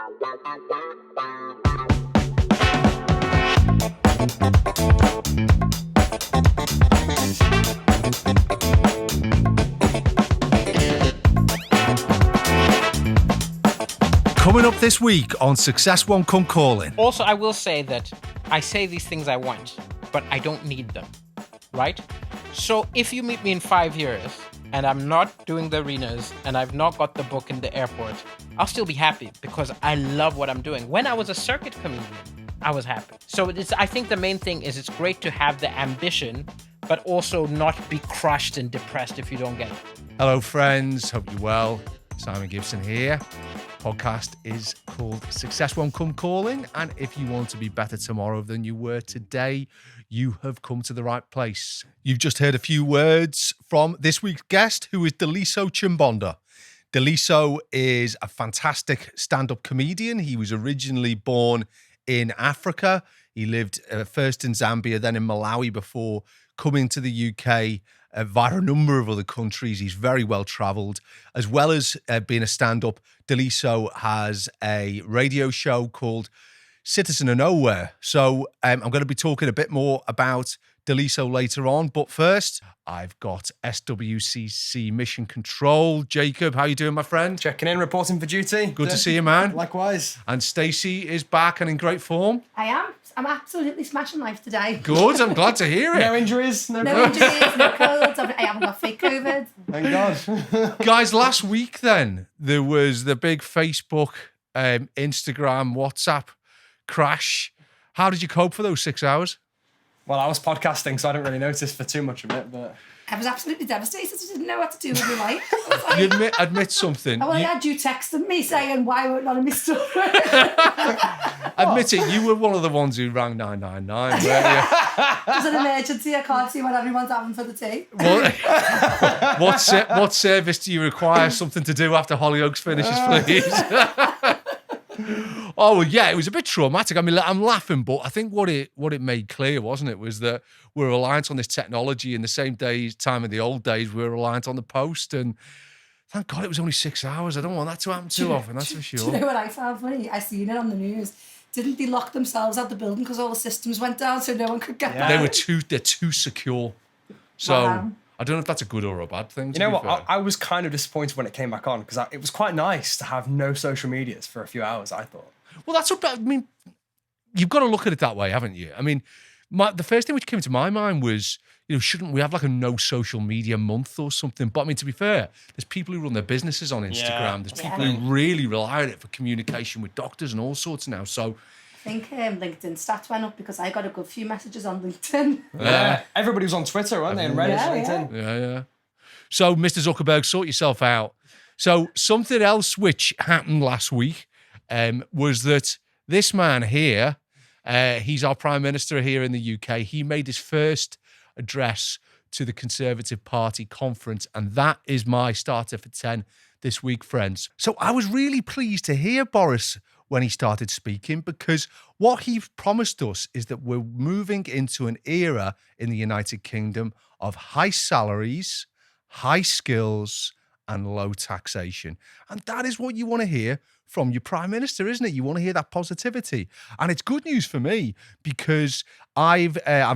Coming up this week on Success Won't Come Calling. Also, I will say that I say these things I want, but I don't need them, right? So if you meet me in 5 years and I'm not doing the arenas and I've not got the book in the airport, I'll still be happy because I love what I'm doing. When I was a circuit comedian, I was happy. So I think the main thing is it's great to have the ambition, but also not be crushed and depressed if you don't get it. Hello, friends. Hope you're well. Simon Gibson here. Podcast is called Success Won't Come Calling, and if you want to be better tomorrow than you were today, you have come to the right place. You've just heard a few words from this week's guest, who is Daliso Chaponda. Daliso is a fantastic stand-up comedian. He was originally born in Africa. He lived first in Zambia, then in Malawi before coming to the UK via a number of other countries. He's very well travelled. As well as being a stand-up, Daliso has a radio show called Citizen of Nowhere. So I'm going to be talking a bit more about Daliso later on. But first, I've got SWCC Mission Control. Jacob, how you doing, my friend? Checking in, reporting for duty. Good to see you, man. Likewise. And Stacey is back and in great form. I am. I'm absolutely smashing life today. Good, I'm glad to hear it. No injuries, No injuries, no colds. I haven't got fake COVID. Thank God. Guys, last week then, there was the big Facebook, Instagram, WhatsApp crash. How did you cope for those 6 hours? Well, I was podcasting, so I didn't really notice for too much of it, but... I was absolutely devastated. I didn't know what to do with my life. Like, You admit something. I had you texting me saying, why won't none of me stuff? Admit it, you were one of the ones who rang 999, weren't you? There's an emergency. I can't see what everyone's having for the tea. What service do you require? Something to do after Hollyoaks finishes, please? Oh, well, yeah, it was a bit traumatic. I mean, I'm laughing, but I think what it made clear, wasn't it, was that we're reliant on this technology in the same time in the old days, we were reliant on the post, and thank God it was only 6 hours. I don't want that to happen too often, that's for sure. Do you know what I found funny? I seen it on the news. Didn't they lock themselves out the building because all the systems went down so no one could get back? They're too secure. So... Wow. I don't know if that's a good or a bad thing. You know what? I was kind of disappointed when it came back on because it was quite nice to have no social medias for a few hours, I thought. Well, that's what I mean. You've got to look at it that way, haven't you? I mean, the first thing which came to my mind was, shouldn't we have like a no social media month or something? But I mean, to be fair, there's people who run their businesses on Instagram. Yeah. There's people who really rely on it for communication with doctors and all sorts now. So I think LinkedIn stats went up because I got a good few messages on LinkedIn. Yeah. Everybody was on Twitter, weren't they? And Reddit, LinkedIn. Yeah. So, Mr. Zuckerberg, sort yourself out. So, something else which happened last week was that this man here, he's our Prime Minister here in the UK. He made his first address to the Conservative Party conference, and that is my starter for 10 this week, friends. So, I was really pleased to hear Boris when he started speaking, because what he promised us is that we're moving into an era in the United Kingdom of high salaries, high skills, and low taxation. And that is what you want to hear from your Prime Minister, isn't it? You want to hear that positivity. And it's good news for me because I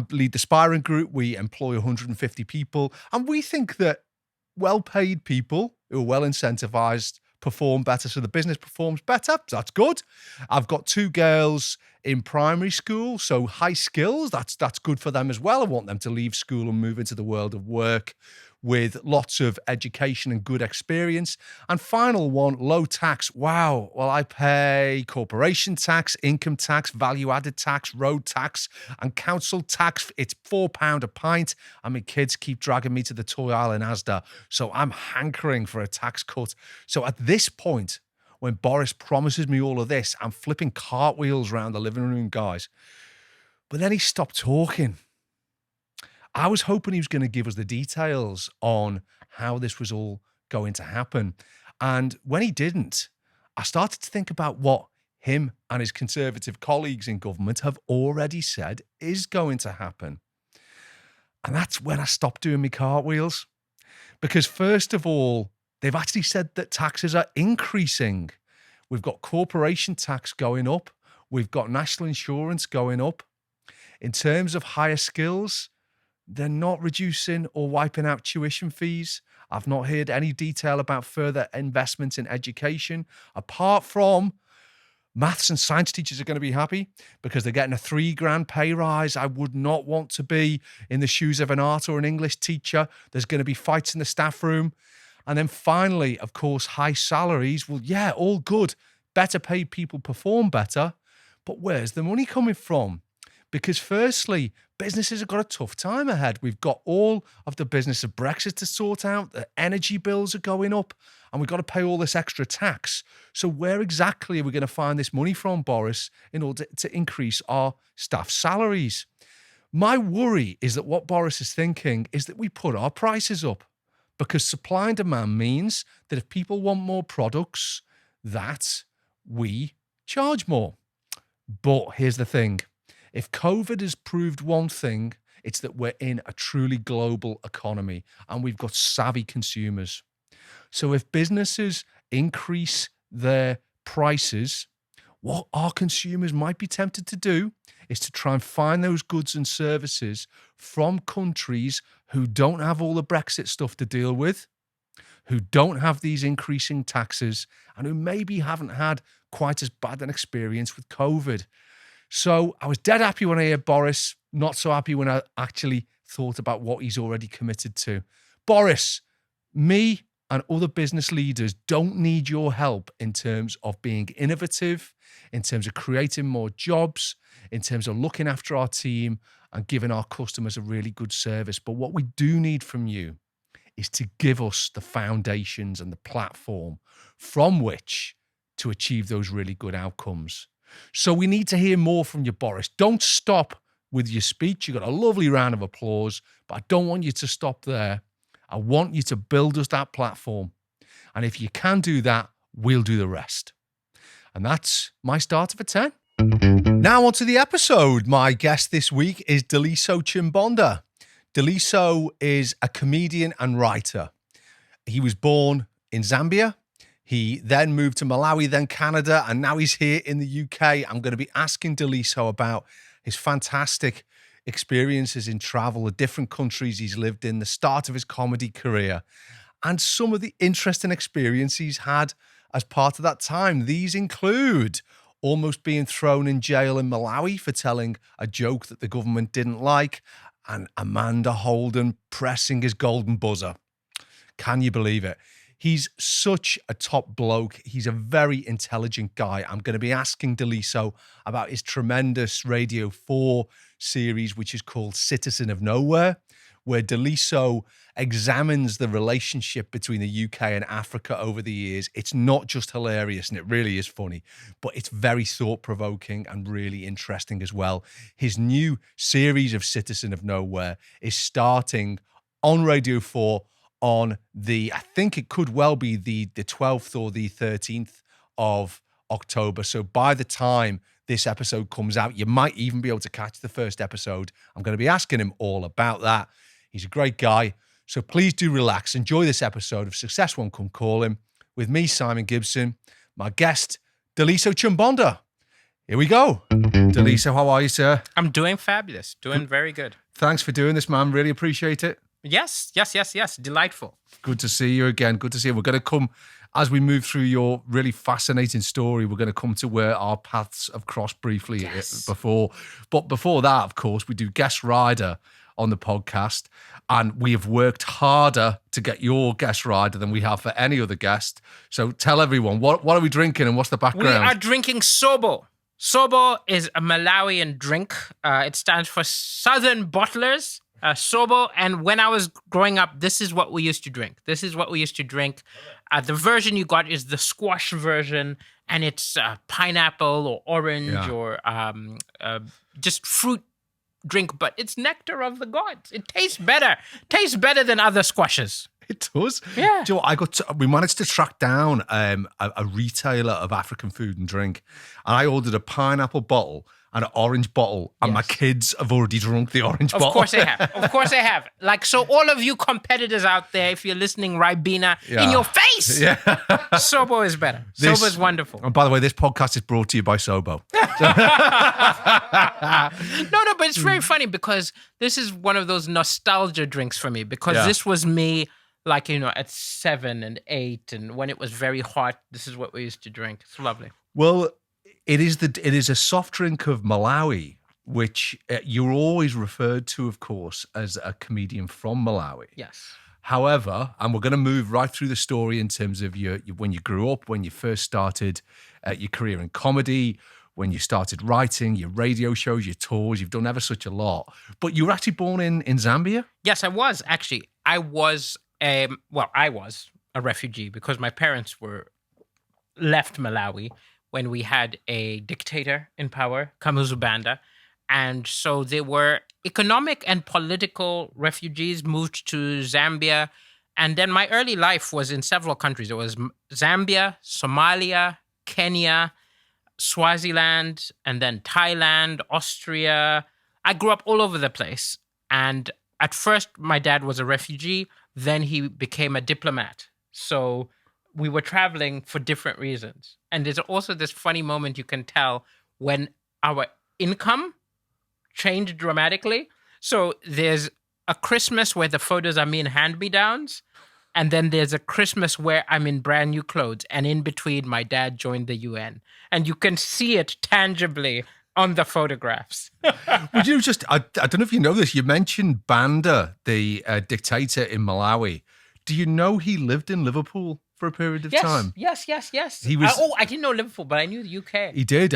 lead the Spiring Group. We employ 150 people, and we think that well-paid people who are well incentivized perform better, so the business performs better. That's good. I've got 2 girls in primary school, so high skills, that's good for them as well. I want them to leave school and move into the world of work with lots of education and good experience. And final one, low tax. Wow. Well, I pay corporation tax, income tax, value-added tax, road tax, and council tax. It's £4 a pint. And my kids keep dragging me to the toy aisle in Asda. So I'm hankering for a tax cut. So at this point, when Boris promises me all of this, I'm flipping cartwheels around the living room, guys. But then he stopped talking. I was hoping he was going to give us the details on how this was all going to happen. And when he didn't, I started to think about what him and his Conservative colleagues in government have already said is going to happen. And that's when I stopped doing my cartwheels. Because first of all, they've actually said that taxes are increasing, We've got corporation tax going up. We've got national insurance going up. In terms of higher skills, they're not reducing or wiping out tuition fees. I've not heard any detail about further investments in education, apart from maths and science teachers are going to be happy because they're getting a $3,000 pay rise. I would not want to be in the shoes of an art or an English teacher. There's going to be fights in the staff room. And then finally, of course, high salaries. Well, yeah, all good. Better paid people perform better. But where's the money coming from? Because firstly, businesses have got a tough time ahead. We've got all of the business of Brexit to sort out. The energy bills are going up and we've got to pay all this extra tax. So where exactly are we going to find this money from, Boris, in order to increase our staff salaries? My worry is that what Boris is thinking is that we put our prices up because supply and demand means that if people want more products, that we charge more. But here's the thing. If COVID has proved one thing, it's that we're in a truly global economy and we've got savvy consumers. So if businesses increase their prices, what our consumers might be tempted to do is to try and find those goods and services from countries who don't have all the Brexit stuff to deal with, who don't have these increasing taxes, and who maybe haven't had quite as bad an experience with COVID. So I was dead happy when I heard Boris, not so happy when I actually thought about what he's already committed to. Boris, me and other business leaders don't need your help in terms of being innovative, in terms of creating more jobs, in terms of looking after our team and giving our customers a really good service. But what we do need from you is to give us the foundations and the platform from which to achieve those really good outcomes. So we need to hear more from you, Boris. Don't stop with your speech. You got a lovely round of applause, but I don't want you to stop there. I want you to build us that platform. And if you can do that, we'll do the rest. And that's my starter for 10. Now on to the episode. My guest this week is Daliso Chaponda. Daliso is a comedian and writer. He was born in Zambia. He then moved to Malawi, then Canada, and now he's here in the UK. I'm going to be asking Daliso about his fantastic experiences in travel, the different countries he's lived in, the start of his comedy career, and some of the interesting experiences he's had as part of that time. These include almost being thrown in jail in Malawi for telling a joke that the government didn't like, and Amanda Holden pressing his golden buzzer. Can you believe it? He's such a top bloke. He's a very intelligent guy. I'm going to be asking Daliso about his tremendous Radio 4 series, which is called Citizen of Nowhere, where Daliso examines the relationship between the UK and Africa over the years. It's not just hilarious, and it really is funny, but it's very thought-provoking and really interesting as well. His new series of Citizen of Nowhere is starting on Radio 4 on I think it could well be the 12th or the 13th of October. So by the time this episode comes out, you might even be able to catch the first episode. I'm going to be asking him all about that. He's a great guy. So please do relax. Enjoy this episode of Success Won't Come Calling with me, Simon Gibson, my guest, Daliso Chaponda. Here we go. Daliso, how are you, sir? I'm doing fabulous. Doing very good. Thanks for doing this, man. Really appreciate it. Yes. Delightful. Good to see you again. Good to see you. We're going to come, as we move through your really fascinating story, we're going to come to where our paths have crossed briefly before. But before that, of course, we do Guest Rider on the podcast. And we have worked harder to get your guest rider than we have for any other guest. So tell everyone, what are we drinking and what's the background? We are drinking Sobo. Sobo is a Malawian drink. It stands for Southern Bottlers. Sobo, and when I was growing up, this is what we used to drink. The version you got is the squash version, and it's pineapple or orange or just fruit drink, but it's nectar of the gods. It tastes better than other squashes. It does. Yeah. Do you know what, we managed to track down a retailer of African food and drink, and I ordered a pineapple bottle and an orange bottle, and my kids have already drunk the orange bottle. Of course they have. Of course they have. Like, so all of you competitors out there, if you're listening, Ribena, in your face. Yeah. Sobo is better. Sobo is wonderful. And by the way, this podcast is brought to you by Sobo. No, but it's very funny because this is one of those nostalgia drinks for me, because this was me, like, at 7 and 8, and when it was very hot, this is what we used to drink. It's lovely. Well, it is a soft drink of Malawi, which you're always referred to, of course, as a comedian from Malawi. Yes. However, and we're going to move right through the story in terms of when you grew up, when you first started your career in comedy, when you started writing, your radio shows, your tours. You've done ever such a lot. But you were actually born in Zambia? Yes, I was, actually. I was a refugee because my parents left Malawi when we had a dictator in power, Banda. And so they were economic and political refugees, moved to Zambia. And then my early life was in several countries. It was Zambia, Somalia, Kenya, Swaziland, and then Thailand, Austria. I grew up all over the place. And at first, my dad was a refugee. Then he became a diplomat. So we were traveling for different reasons. And there's also this funny moment you can tell when our income changed dramatically. So there's a Christmas where the photos are me in hand-me-downs. And then there's a Christmas where I'm in brand new clothes. And in between, my dad joined the UN. And you can see it tangibly on the photographs. Would you just, I don't know if you know this, you mentioned Banda, the dictator in Malawi. Do you know he lived in Liverpool for a period of time? Yes. He was. I didn't know Liverpool, but I knew the UK. He did.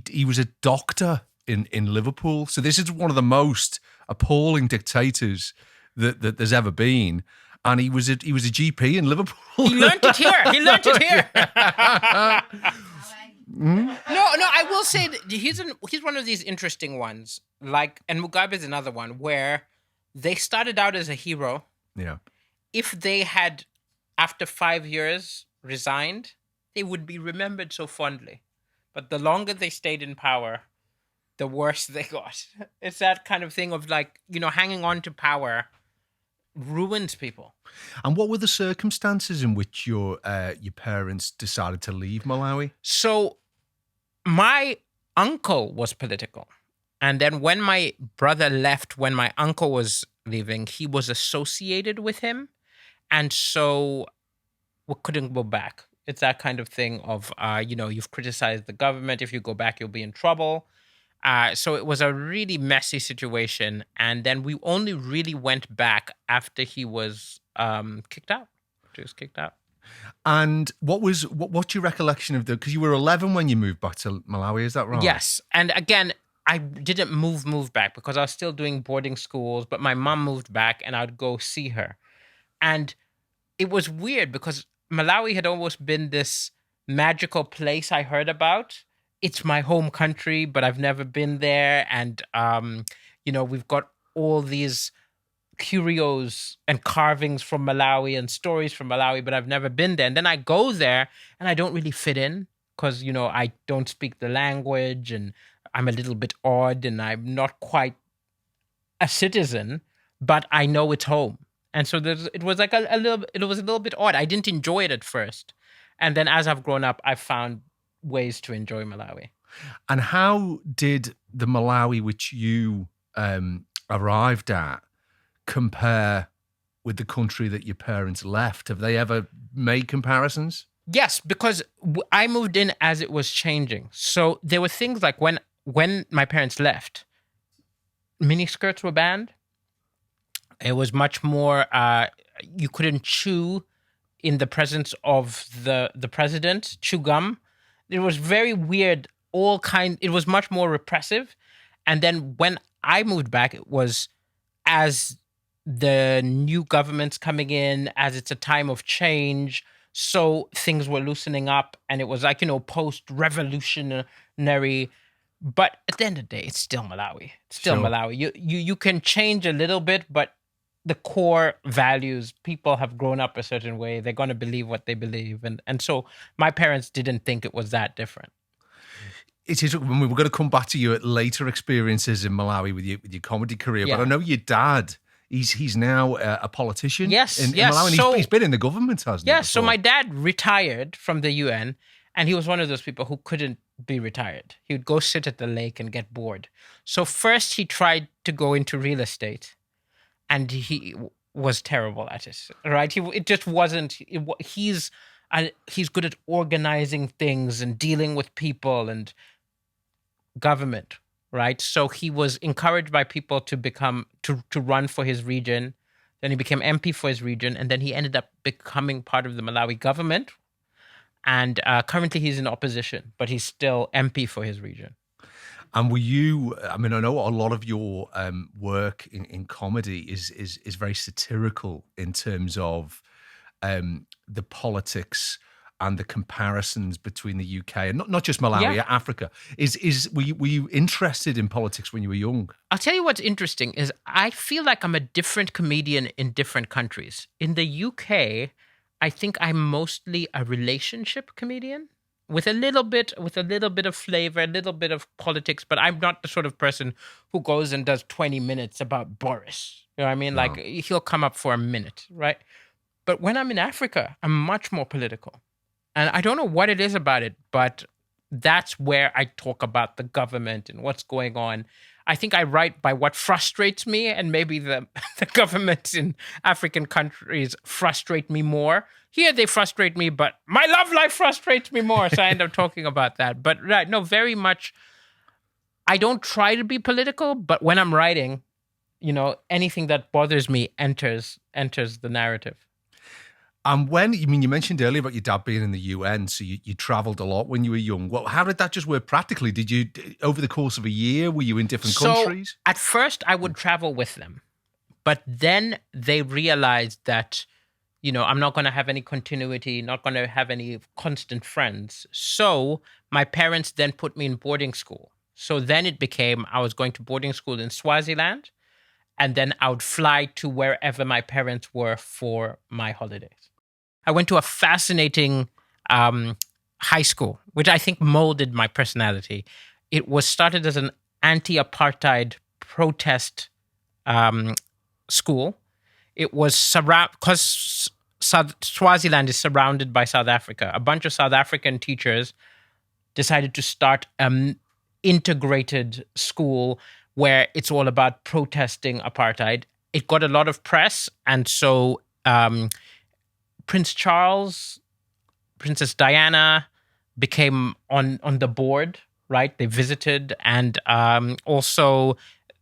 He was a doctor in Liverpool. So this is one of the most appalling dictators that there's ever been. And he was a GP in Liverpool. He learned it here. No, I will say that he's one of these interesting ones. Like, and Mugabe is another one where they started out as a hero. Yeah. If they had, after 5 years, resigned, they would be remembered so fondly. But the longer they stayed in power, the worse they got. It's that kind of thing of like, hanging on to power ruins people. And what were the circumstances in which your parents decided to leave Malawi? So my uncle was political. And then when my brother left, when my uncle was leaving, he was associated with him. And so we couldn't go back. It's that kind of thing of, you've criticized the government. If you go back, you'll be in trouble. So it was a really messy situation. And then we only really went back after he was kicked out. He was kicked out. And what's your recollection of because you were 11 when you moved back to Malawi, is that right? Yes. And again, I didn't move back because I was still doing boarding schools, but my mom moved back and I'd go see her. And it was weird because Malawi had almost been this magical place I heard about. It's my home country, but I've never been there. And, we've got all these curios and carvings from Malawi and stories from Malawi, but I've never been there. And then I go there and I don't really fit in because, I don't speak the language and I'm a little bit odd and I'm not quite a citizen, but I know it's home. And so it was like a little bit odd. I didn't enjoy it at first. And then as I've grown up, I've found ways to enjoy Malawi. And how did the Malawi which you arrived at compare with the country that your parents left? Have they ever made comparisons? Yes, because I moved in as it was changing. So there were things like when my parents left, miniskirts were banned. It was much more, you couldn't chew in the presence of the president, chew gum. It was very weird, it was much more repressive. And then when I moved back, it was as the new government's coming in, as it's a time of change, so things were loosening up and it was like, post-revolutionary. But at the end of the day, it's still Malawi. It's still Malawi. You can change a little bit, but the core values. People have grown up a certain way. They're going to believe what they believe. And so my parents didn't think it was that different. It is. When we were going to come back to your later experiences in Malawi with your comedy career, Yeah. but I know your dad. He's now a politician. Yes, in yes. Malawi. And So- he's been in the government, hasn't he? Yeah, so before? my dad retired from the UN, and he was one of those people who couldn't be retired. He would go sit at the lake and get bored. So first he tried to go into real estate, and he was terrible at it. Right? It just wasn't. He's good at organizing things and dealing with people and government. Right? So he was encouraged by people to run for his region. Then he became MP for his region, and then he ended up becoming part of the Malawi government. And currently he's in opposition, but he's still MP for his region. And were you? I mean, I know a lot of your work in comedy is very satirical in terms of the politics and the comparisons between the UK and not just Malawi, Yeah. Africa. Were you interested in politics when you were young? I'll tell you what's interesting is I feel like I'm a different comedian in different countries. In the UK, I think I'm mostly a relationship comedian with a little bit of flavor, a little bit of politics, but I'm not the sort of person who goes and does 20 minutes about Boris. You know what I mean? No. Like he'll come up for a minute, right? But when I'm in Africa, I'm much more political. And I don't know what it is about it, but that's where I talk about the government and what's going on. I think I write by what frustrates me, and maybe the governments in African countries frustrate me more. Here they frustrate me, but my love life frustrates me more, so I end up talking about that. But right, no, very much, I don't try to be political, but when I'm writing, anything that bothers me enters the narrative. And you mentioned earlier about your dad being in the UN, so you travelled a lot when you were young. Well, how did that just work practically? Did you, over the course of a year, were you in different countries? At first, I would travel with them. But then they realized that, I'm not going to have any continuity, not going to have any constant friends. So my parents then put me in boarding school. So then it became I was going to boarding school in Swaziland, and then I would fly to wherever my parents were for my holidays. I went to a fascinating high school, which I think molded my personality. It was started as an anti-apartheid protest school. It was because Swaziland is surrounded by South Africa. A bunch of South African teachers decided to start an integrated school where it's all about protesting apartheid. It got a lot of press, and so Prince Charles, Princess Diana became on the board, right? They visited, and also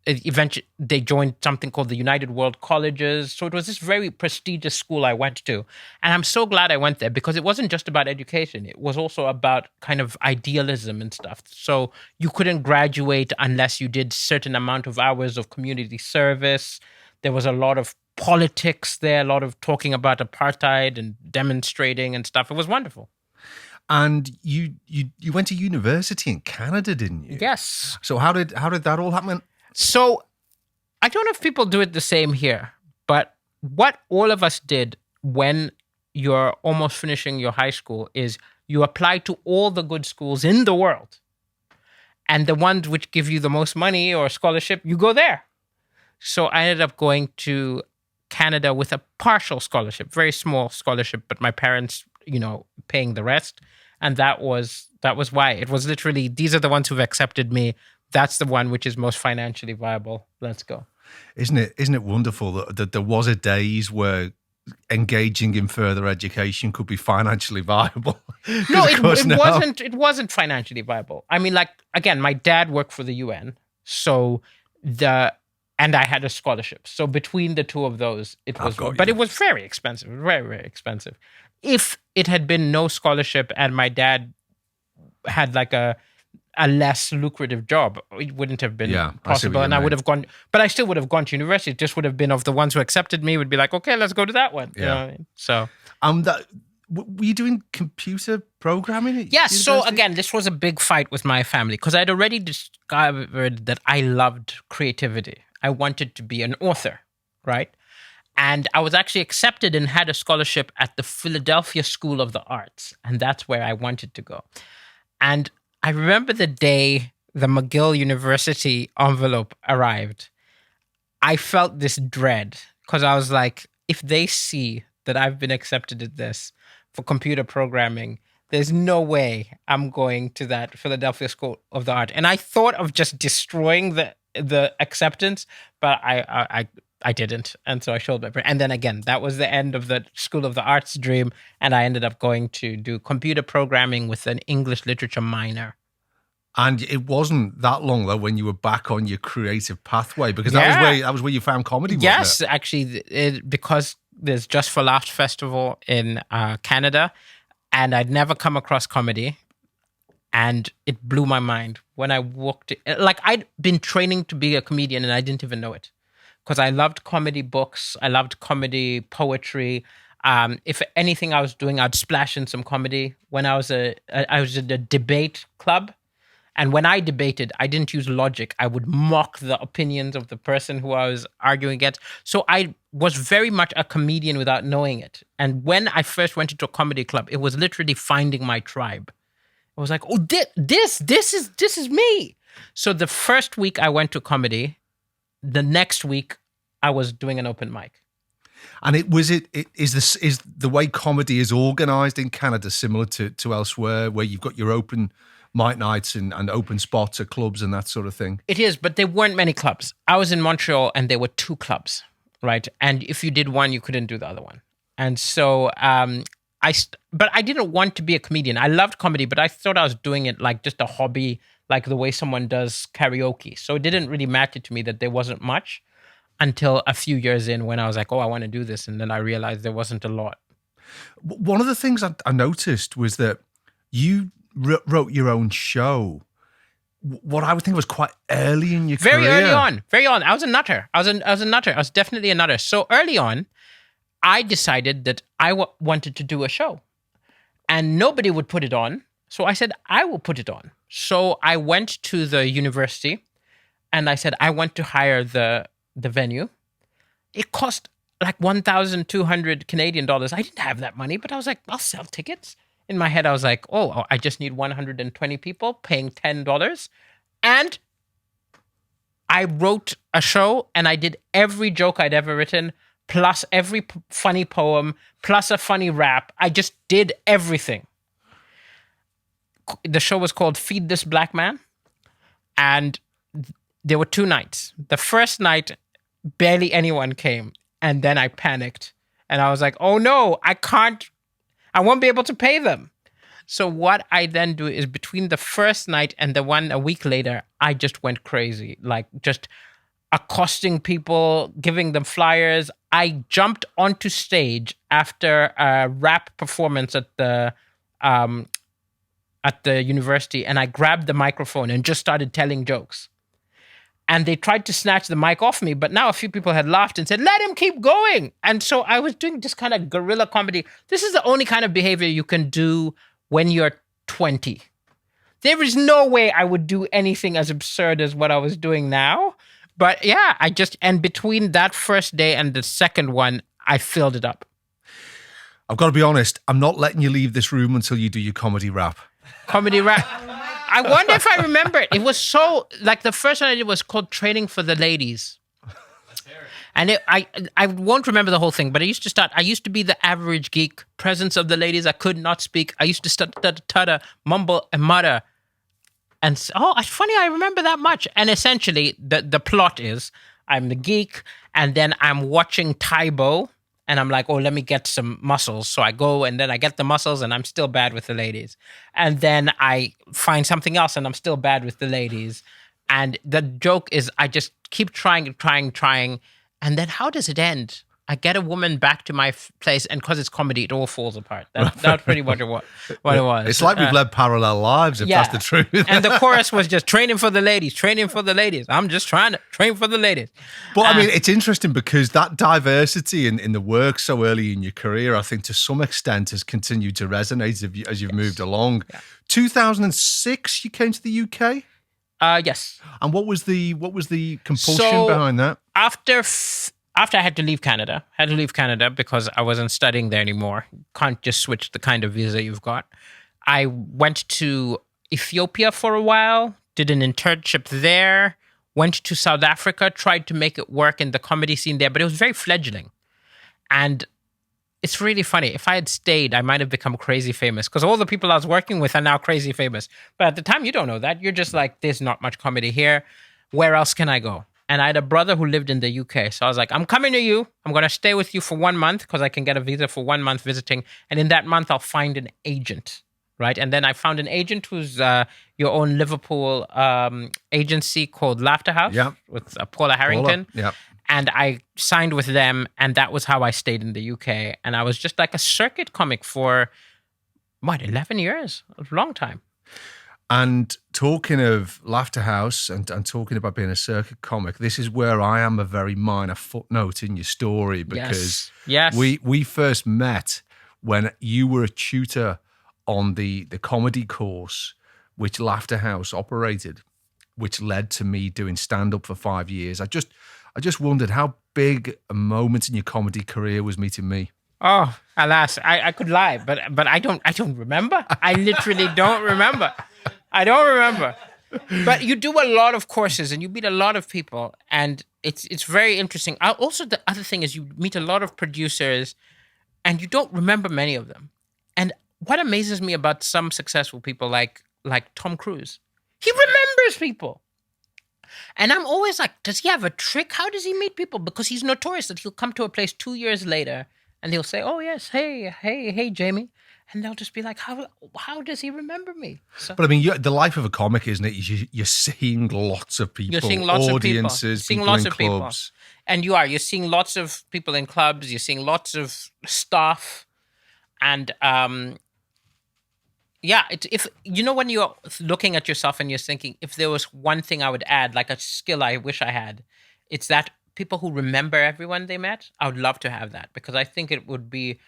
eventually they joined something called the United World Colleges. So it was this very prestigious school I went to. And I'm so glad I went there because it wasn't just about education. It was also about kind of idealism and stuff. So you couldn't graduate unless you did certain amount of hours of community service. There was a lot of politics there, a lot of talking about apartheid and demonstrating and stuff. It was wonderful. And you went to university in Canada, didn't you? Yes. So how did that all happen? So I don't know if people do it the same here, but what all of us did when you're almost finishing your high school is you apply to all the good schools in the world. And the ones which give you the most money or scholarship, you go there. So I ended up going to Canada with a partial scholarship, very small scholarship, but my parents, paying the rest. And that was why. It was literally, these are the ones who've accepted me. That's the one which is most financially viable. Let's go. Isn't it wonderful that there was a days where engaging in further education could be financially viable? No, it wasn't financially viable. I mean, like, again, my dad worked for the UN, and I had a scholarship. So between the two of those, it was very expensive, very, very expensive. If it had been no scholarship and my dad had like a less lucrative job, it wouldn't have been possible. And I would have gone, but I still would have gone to university. It just would have been of the ones who accepted me would be like, okay, let's go to that one. Yeah. You know what I mean? So, were you doing computer programming? Yes. So again, this was a big fight with my family because I'd already discovered that I loved creativity. I wanted to be an author, right? And I was actually accepted and had a scholarship at the Philadelphia School of the Arts. And that's where I wanted to go. And I remember the day the McGill University envelope arrived. I felt this dread because I was like, if they see that I've been accepted at this for computer programming, there's no way I'm going to that Philadelphia School of the Art. And I thought of just destroying the acceptance, but I didn't. And so I showed my parents. And then again, that was the end of the School of the Arts dream. And I ended up going to do computer programming with an English literature minor. And it wasn't that long though when you were back on your creative pathway, because that was where you found comedy. Yes, wasn't it? actually, because there's Just for Laughs Festival in Canada, and I'd never come across comedy, and it blew my mind when I walked. Like I'd been training to be a comedian, and I didn't even know it, because I loved comedy books, I loved comedy poetry. If anything I was doing, I'd splash in some comedy. When I was in a debate club. And when I debated, I didn't use logic. I would mock the opinions of the person who I was arguing against. So I was very much a comedian without knowing it. And when I first went into a comedy club, it was literally finding my tribe. I was like, oh, this is me. So the first week I went to comedy, the next week I was doing an open mic. And is the way comedy is organized in Canada similar to elsewhere, where you've got your open mic nights and open spots at clubs and that sort of thing? It is, but there weren't many clubs. I was in Montreal and there were 2 clubs, right? And if you did one, you couldn't do the other one. And so but I didn't want to be a comedian. I loved comedy, but I thought I was doing it like just a hobby, like the way someone does karaoke. So it didn't really matter to me that there wasn't much until a few years in when I was like, oh, I want to do this. And then I realized there wasn't a lot. One of the things I noticed was that you wrote your own show. What I would think was quite early in your career. Very on. I was a nutter. I was definitely a nutter. So early on, I decided that I wanted to do a show, and nobody would put it on. So I said, I will put it on. So I went to the university, and I said, I want to hire the venue. It cost like 1,200 Canadian dollars. I didn't have that money, but I was like, I'll sell tickets. In my head, I was like, oh, I just need 120 people paying $10. And I wrote a show and I did every joke I'd ever written, plus every funny poem, plus a funny rap. I just did everything. The show was called Feed This Black Man. And there were 2 nights. The first night, barely anyone came. And then I panicked. And I was like, oh no, I won't be able to pay them. So what I then do is between the first night and the one a week later, I just went crazy, like just accosting people, giving them flyers. I jumped onto stage after a rap performance at the university, and I grabbed the microphone and just started telling jokes. And they tried to snatch the mic off me, but now a few people had laughed and said, let him keep going. And so I was doing this kind of guerrilla comedy. This is the only kind of behavior you can do when you're 20. There is no way I would do anything as absurd as what I was doing now. But yeah, and between that first day and the second one, I filled it up. I've got to be honest, I'm not letting you leave this room until you do your comedy rap. Comedy rap. I wonder if I remember it. It was so, like the first one I did was called Training for the Ladies. And I won't remember the whole thing, but I used to be the average geek, presence of the ladies, I could not speak. I used to stutter, mumble and mutter. And it's funny, I remember that much. And essentially, the plot is, I'm the geek, and then I'm watching Taboo, and I'm like, oh, let me get some muscles. So I go, and then I get the muscles, and I'm still bad with the ladies. And then I find something else, and I'm still bad with the ladies. And the joke is, I just keep trying. And then how does it end? I get a woman back to my place, and because it's comedy, it all falls apart. That's pretty much what it was. It's like we've led parallel lives, if that's the truth. And the chorus was just training for the ladies. I'm just trying to train for the ladies. But I mean, it's interesting because that diversity in the work so early in your career, I think to some extent has continued to resonate as you've moved along. Yeah. 2006, you came to the UK? Yes. And what was the compulsion behind that? After after I had to leave Canada because I wasn't studying there anymore. Can't just switch the kind of visa you've got. I went to Ethiopia for a while, did an internship there, went to South Africa, tried to make it work in the comedy scene there, but it was very fledgling. And it's really funny. If I had stayed, I might have become crazy famous because all the people I was working with are now crazy famous. But at the time, you don't know that. You're just like, there's not much comedy here. Where else can I go? And I had a brother who lived in the UK. So I was like, I'm coming to you. I'm going to stay with you for 1 month because I can get a visa for 1 month visiting. And in that month, I'll find an agent, right? And then I found an agent who's your own Liverpool agency called Laughter House with Paula Harrington. Yeah. And I signed with them, and that was how I stayed in the UK. And I was just like a circuit comic for, 11 years? A long time. And talking of Laughter House and talking about being a circuit comic, this is where I am a very minor footnote in your story because yes. we first met when you were a tutor on the comedy course which Laughter House operated, which led to me doing stand-up for 5 years. I just wondered how big a moment in your comedy career was meeting me. Oh, alas, I could lie, but I don't remember. I literally don't remember. I don't remember. But you do a lot of courses and you meet a lot of people, and it's very interesting. Also, the other thing is you meet a lot of producers and you don't remember many of them. And what amazes me about some successful people like Tom Cruise, he remembers people. And I'm always like, does he have a trick? How does he meet people? Because he's notorious that he'll come to a place 2 years later and he'll say, oh, yes, hey, Jamie. And they'll just be like, how does he remember me? So, but I mean, the life of a comic, isn't it? You're seeing lots of people, you're seeing lots audiences, of people. people Lots in of people. clubs. And you're seeing lots of people in clubs. You're seeing lots of staff. And if you know when you're looking at yourself and you're thinking, if there was one thing I would add, like a skill I wish I had, it's that people who remember everyone they met. I would love to have that because I think it would be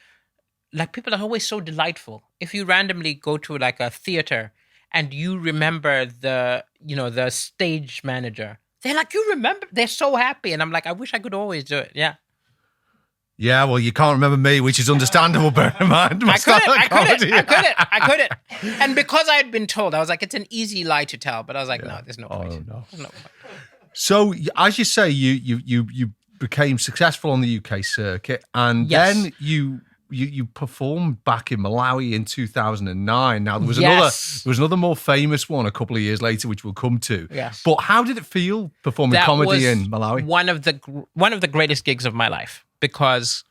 like people are always so delightful. If you randomly go to like a theater and you remember the stage manager, they're like, you remember? They're so happy, and I'm like, I wish I could always do it. Yeah. Yeah, well, you can't remember me, which is understandable, bear in mind. I couldn't. And because I had been told, I was like, it's an easy lie to tell. But I was like, no, there's no point. No. There's no point. So, as you say, you became successful on the UK circuit, and then you performed back in Malawi in 2009. Now, there was another more famous one a couple of years later, which we'll come to. Yes. But how did it feel performing comedy in Malawi? One of the greatest gigs of my life. Because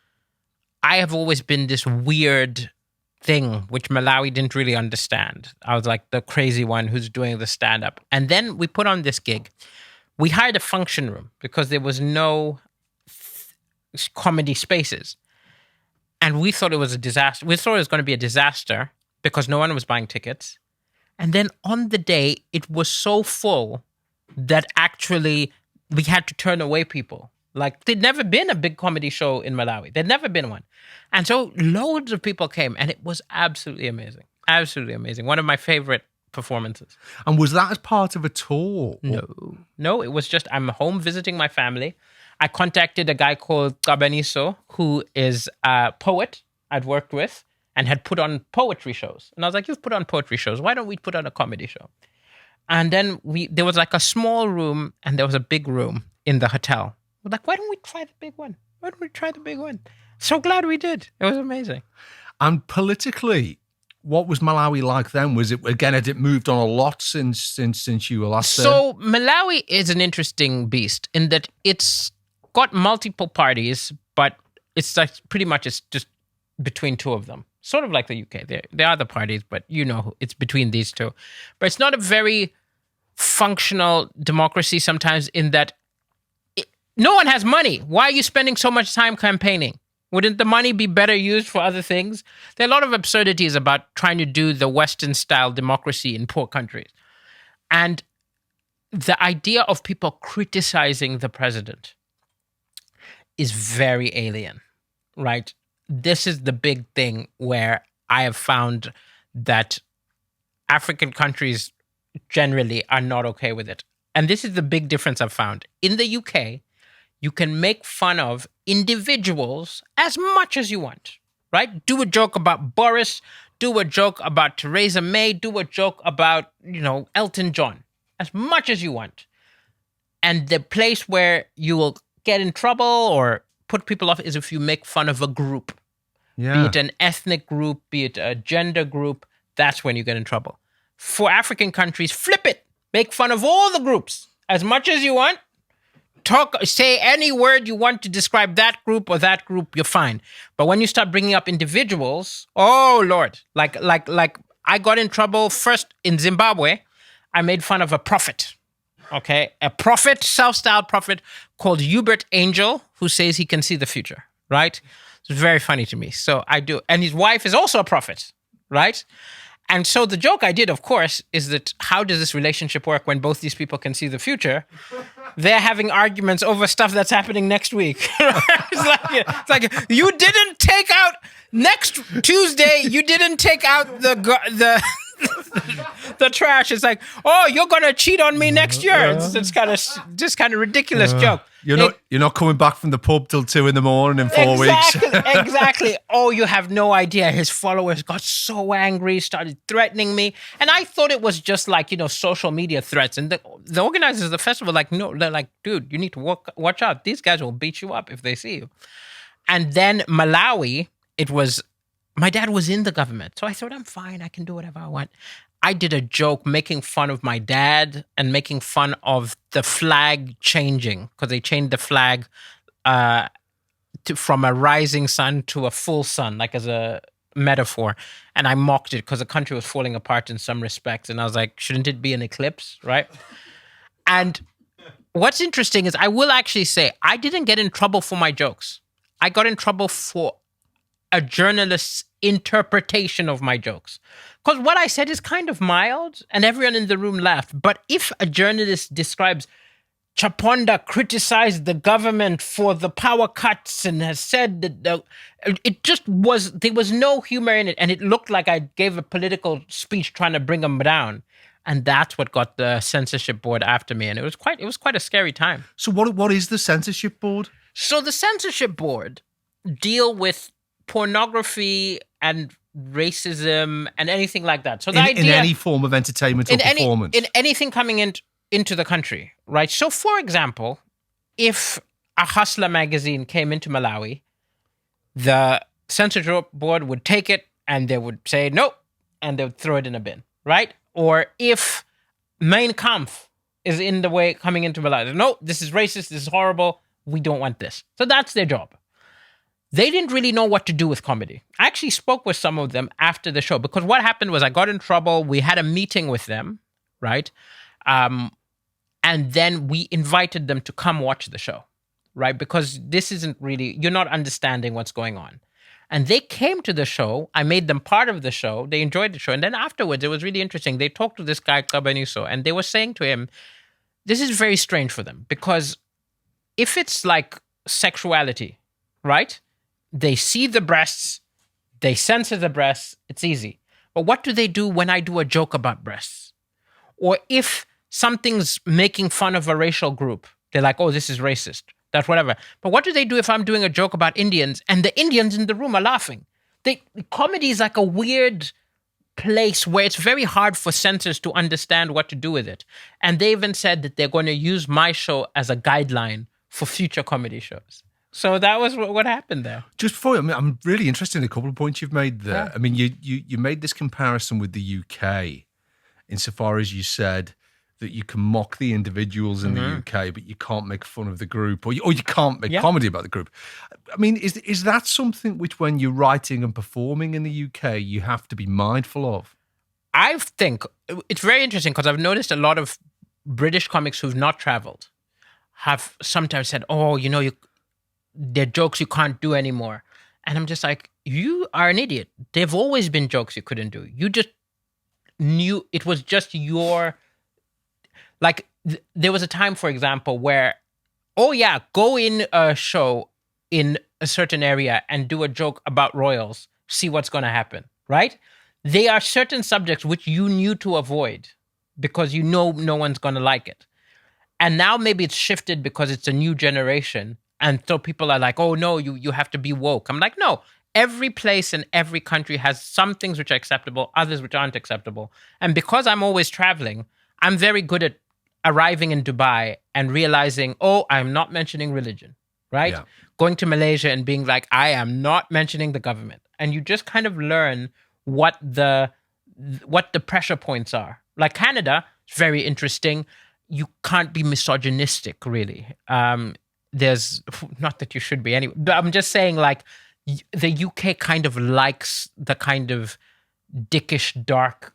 I have always been this weird thing, which Malawi didn't really understand. I was like the crazy one who's doing the stand-up. And then we put on this gig. We hired a function room because there was no comedy spaces. And we thought it was a disaster. We thought it was going to be a disaster because no one was buying tickets. And then on the day, it was so full that actually we had to turn away people. Like, there'd never been a big comedy show in Malawi. There'd never been one. And so loads of people came, and it was absolutely amazing. Absolutely amazing. One of my favorite performances. And was that as part of a tour? No, it was just, I'm home visiting my family. I contacted a guy called Daliso, who is a poet I'd worked with and had put on poetry shows. And I was like, you've put on poetry shows. Why don't we put on a comedy show? And then there was like a small room, and there was a big room in the hotel. We're like, why don't we try the big one? So glad we did. It was amazing. And politically, what was Malawi like then? Was it, again, had it moved on a lot since you were last there? So Malawi is an interesting beast in that it's got multiple parties, but it's like pretty much it's just between two of them. Sort of like the UK. There are other parties, but it's between these two. But it's not a very functional democracy sometimes in that no one has money. Why are you spending so much time campaigning? Wouldn't the money be better used for other things? There are a lot of absurdities about trying to do the Western-style democracy in poor countries. And the idea of people criticizing the president is very alien, right? This is the big thing where I have found that African countries generally are not okay with it. And this is the big difference I've found. In the UK, you can make fun of individuals as much as you want, right? Do a joke about Boris, do a joke about Theresa May, do a joke about, Elton John, as much as you want. And the place where you will get in trouble or put people off is if you make fun of a group. Yeah. Be it an ethnic group, be it a gender group, that's when you get in trouble. For African countries, flip it. Make fun of all the groups as much as you want. Say any word you want to describe that group or that group, you're fine. But when you start bringing up individuals, oh Lord, like I got in trouble first in Zimbabwe. I made fun of a prophet. Okay, a prophet, self-styled prophet called Hubert Angel, who says he can see the future, right? It's very funny to me. So I do. And his wife is also a prophet, right? And so the joke I did, of course, is that how does this relationship work when both these people can see the future? They're having arguments over stuff that's happening next week. It's like you didn't take out next Tuesday. You didn't take out the trash. It's like, oh, you're gonna cheat on me next year. It's kind of ridiculous joke. You're not coming back from the pub till 2 a.m. in 4 weeks. Exactly. Oh, you have no idea. His followers got so angry, started threatening me, and I thought it was just like social media threats. And the organizers of the festival, no, they're like, dude, you need to watch out. These guys will beat you up if they see you. And then Malawi, my dad was in the government, so I thought I'm fine. I can do whatever I want. I did a joke making fun of my dad and making fun of the flag changing because they changed the flag from a rising sun to a full sun, like as a metaphor. And I mocked it because the country was falling apart in some respects. And I was like, shouldn't it be an eclipse, right? And what's interesting is I will actually say I didn't get in trouble for my jokes. I got in trouble for a journalist's interpretation of my jokes. Because what I said is kind of mild and everyone in the room laughed. But if a journalist describes Chaponda criticized the government for the power cuts and has said that there was no humor in it. And it looked like I gave a political speech trying to bring them down. And that's what got the censorship board after me. And it was quite a scary time. So what is the censorship board? So the censorship board deal with pornography and racism and anything like that. So the idea, in any form of entertainment or performance, in anything coming into the country, right? So, for example, if a Hustler magazine came into Malawi, the censorship board would take it and they would say no, and they would throw it in a bin, right? Or if Mein Kampf is in the way coming into Malawi, no, this is racist, this is horrible, we don't want this. So that's their job. They didn't really know what to do with comedy. I actually spoke with some of them after the show because what happened was I got in trouble. We had a meeting with them, right? And then we invited them to come watch the show, right? Because this isn't really, you're not understanding what's going on. And they came to the show. I made them part of the show. They enjoyed the show. And then afterwards, it was really interesting. They talked to this guy, Daliso, and they were saying to him, this is very strange for them because if it's like sexuality, right? They see the breasts, they censor the breasts, it's easy. But what do they do when I do a joke about breasts? Or if something's making fun of a racial group, they're like, oh, this is racist, that's whatever. But what do they do if I'm doing a joke about Indians and the Indians in the room are laughing? Comedy is like a weird place where it's very hard for censors to understand what to do with it. And they even said that they're going to use my show as a guideline for future comedy shows. So that was what happened there. Just before, I'm really interested in a couple of points you've made there. Yeah. I mean, you made this comparison with the UK insofar as you said that you can mock the individuals in the UK, but you can't make fun of the group, or you can't make comedy about the group. I mean, is that something which when you're writing and performing in the UK, you have to be mindful of? I think it's very interesting because I've noticed a lot of British comics who've not traveled have sometimes said, oh, they're jokes you can't do anymore. And I'm just like, you are an idiot. They've always been jokes you couldn't do. You just knew it was just your... Like, there was a time, for example, where, go in a show in a certain area and do a joke about royals, see what's going to happen, right? There are certain subjects which you knew to avoid because no one's going to like it. And now maybe it's shifted because it's a new generation. And so people are like, oh, no, you have to be woke. I'm like, no, every place and every country has some things which are acceptable, others which aren't acceptable. And because I'm always traveling, I'm very good at arriving in Dubai and realizing, oh, I'm not mentioning religion, right? Yeah. Going to Malaysia and being like, I am not mentioning the government. And you just kind of learn what the pressure points are. Like Canada, it's very interesting. You can't be misogynistic, really. There's, not that you should be anyway, but I'm just saying, like, the UK kind of likes the kind of dickish, dark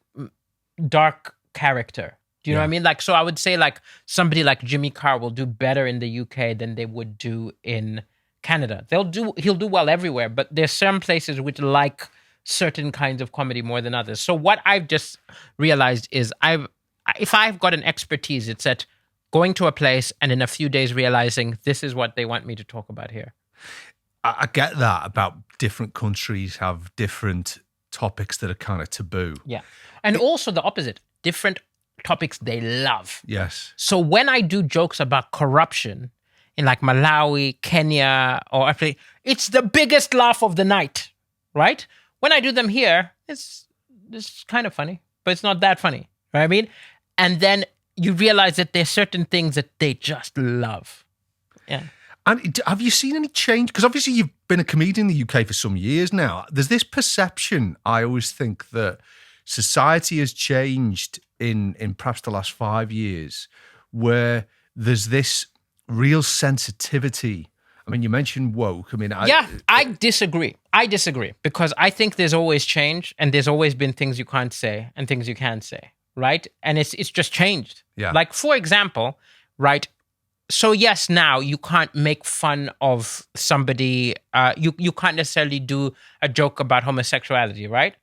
character. Do you know what I mean? Like, so I would say, like, somebody like Jimmy Carr will do better in the UK than they would do in Canada. He'll do well everywhere, but there's some places which like certain kinds of comedy more than others. So what I've just realized is if I've got an expertise, it's at going to a place and in a few days realizing this is what they want me to talk about here. I get that about different countries have different topics that are kind of taboo. Yeah. And also the opposite, different topics they love. Yes. So when I do jokes about corruption in like Malawi, Kenya, or it's the biggest laugh of the night, right? When I do them here, it's kind of funny, but it's not that funny, right? I mean, and then you realize that there's certain things that they just love. Yeah. And have you seen any change? Because obviously you've been a comedian in the UK for some years now. There's this perception, I always think, that society has changed in perhaps the last 5 years, where there's this real sensitivity. I mean, you mentioned woke. I mean, I disagree. I disagree because I think there's always change and there's always been things you can't say and things you can say, right? And it's just changed. Yeah. Like, for example, right? So yes, now you can't make fun of somebody. You can't necessarily do a joke about homosexuality, right?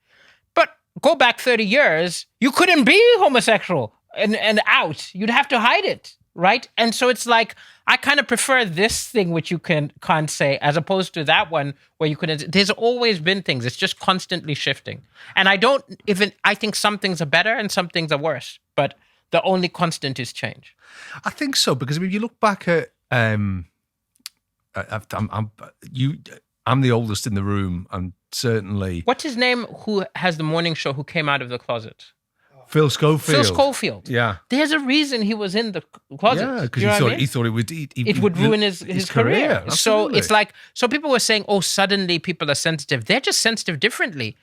But go back 30 years, you couldn't be homosexual and out. You'd have to hide it, right? And so it's like, I kind of prefer this thing which you can't say as opposed to that one where you couldn't. There's always been things. It's just constantly shifting. And I think some things are better and some things are worse. But the only constant is change. I think so, because if you look back at, I'm the oldest in the room, and certainly What's his name? Who has the morning show? Who came out of the closet? Phil Schofield. Phil Schofield. Yeah, There's a reason he was in the closet. yeah, because You know what I mean? he thought It would ruin his career. So Absolutely. it's like, so people were saying, oh, suddenly people are sensitive. They're just sensitive differently.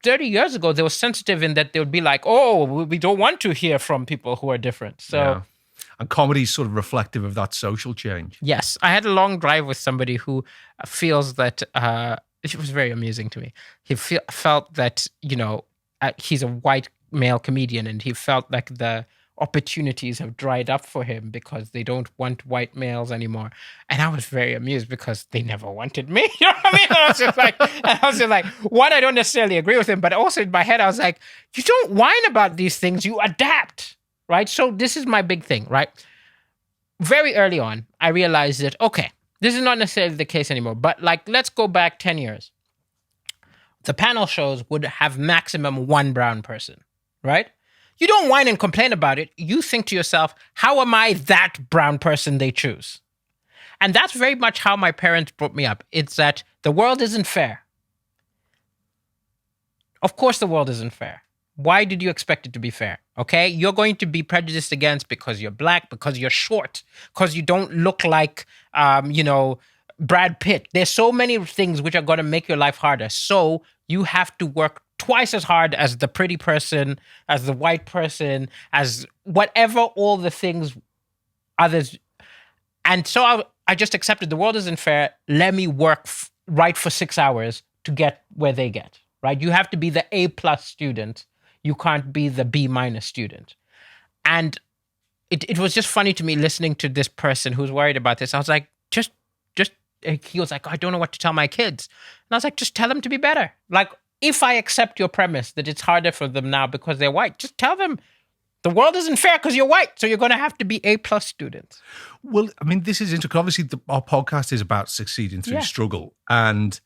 30 years ago, they were sensitive in that they would be like, oh, we don't want to hear from people who are different. So Yeah. And comedy's sort of reflective of that social change. yes, I had a long drive with somebody who feels that, it was very amusing to me. He felt that, he's a white male comedian and he felt like the opportunities have dried up for him because they don't want white males anymore. And I was very amused because they never wanted me. You know what I mean? I was just like, one, I don't necessarily agree with him, but also in my head, I was like, you don't whine about these things, you adapt, right? So this is my big thing, right? Very early on, I realized that, okay, this is not necessarily the case anymore, but like, let's go back 10 years. The panel shows would have maximum one brown person, right? You don't whine and complain about it. You think to yourself, how am I that brown person they choose? And that's very much how my parents brought me up. It's that the world isn't fair. Of course the world isn't fair. Why did you expect it to be fair? Okay? You're going to be prejudiced against because you're black, because you're short, because you don't look like, Brad Pitt. There's so many things which are going to make your life harder. So you have to work twice as hard as the pretty person, as the white person, as whatever, all the things others. And so I just accepted the world isn't fair. Let me work right for 6 hours to get where they get, right? You have to be the A+ student. You can't be the B- student. And it was just funny to me listening to this person who's worried about this. I was like, he was like, I don't know what to tell my kids. And I was like, just tell them to be better. Like, if I accept your premise that it's harder for them now because they're white, just tell them the world isn't fair because you're white. So you're going to have to be A+ students. Well, I mean, this is interesting. Obviously, our podcast is about succeeding through struggle. And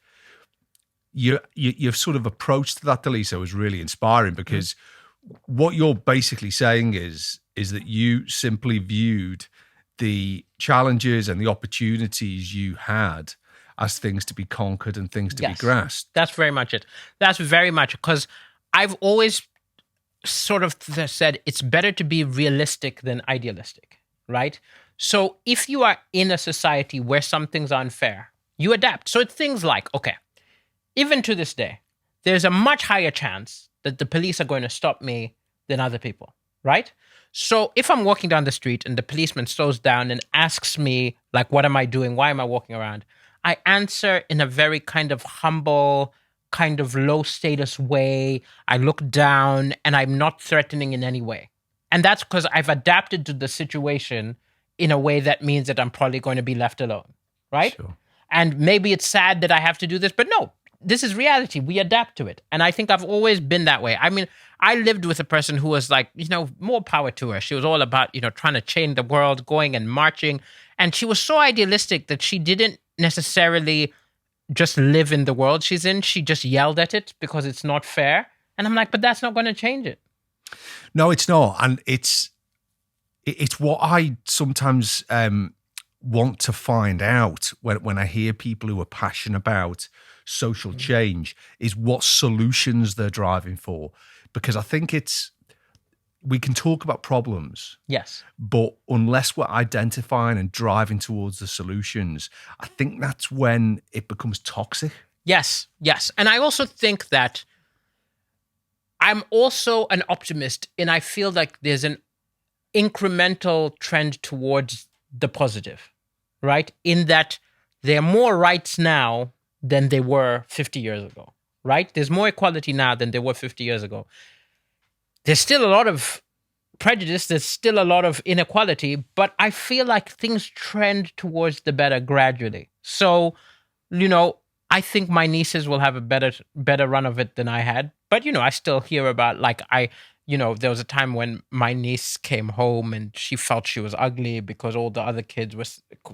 you've sort of approach to that, Daliso, is really inspiring because what you're basically saying is that you simply viewed the challenges and the opportunities you had as things to be conquered and things to be grasped. That's very much it. That's very much because I've always sort of said it's better to be realistic than idealistic, right? So if you are in a society where some things are unfair, you adapt. So it's things like, okay, even to this day, there's a much higher chance that the police are going to stop me than other people, right? So if I'm walking down the street and the policeman slows down and asks me, like, what am I doing? Why am I walking around? I answer in a very kind of humble, kind of low status way. I look down and I'm not threatening in any way. And that's because I've adapted to the situation in a way that means that I'm probably going to be left alone, right? Sure. And maybe it's sad that I have to do this, but no, this is reality. We adapt to it. And I think I've always been that way. I mean, I lived with a person who was like, more power to her. She was all about, trying to change the world, going and marching. And she was so idealistic that she didn't necessarily just live in the world she's in. She just yelled at it because it's not fair. And I'm like, but that's not going to change it. No, it's not. And it's what I sometimes want to find out when I hear people who are passionate about social change is what solutions they're driving for. Because I think we can talk about problems. Yes. But unless we're identifying and driving towards the solutions, I think that's when it becomes toxic. Yes. And I also think that I'm also an optimist, and I feel like there's an incremental trend towards the positive, right? In that there are more rights now than they were 50 years ago, right? There's more equality now than there were 50 years ago. There's still a lot of prejudice. There's still a lot of inequality, but I feel like things trend towards the better gradually. So, I think my nieces will have a better run of it than I had. But, I still hear about, there was a time when my niece came home and she felt she was ugly because all the other kids were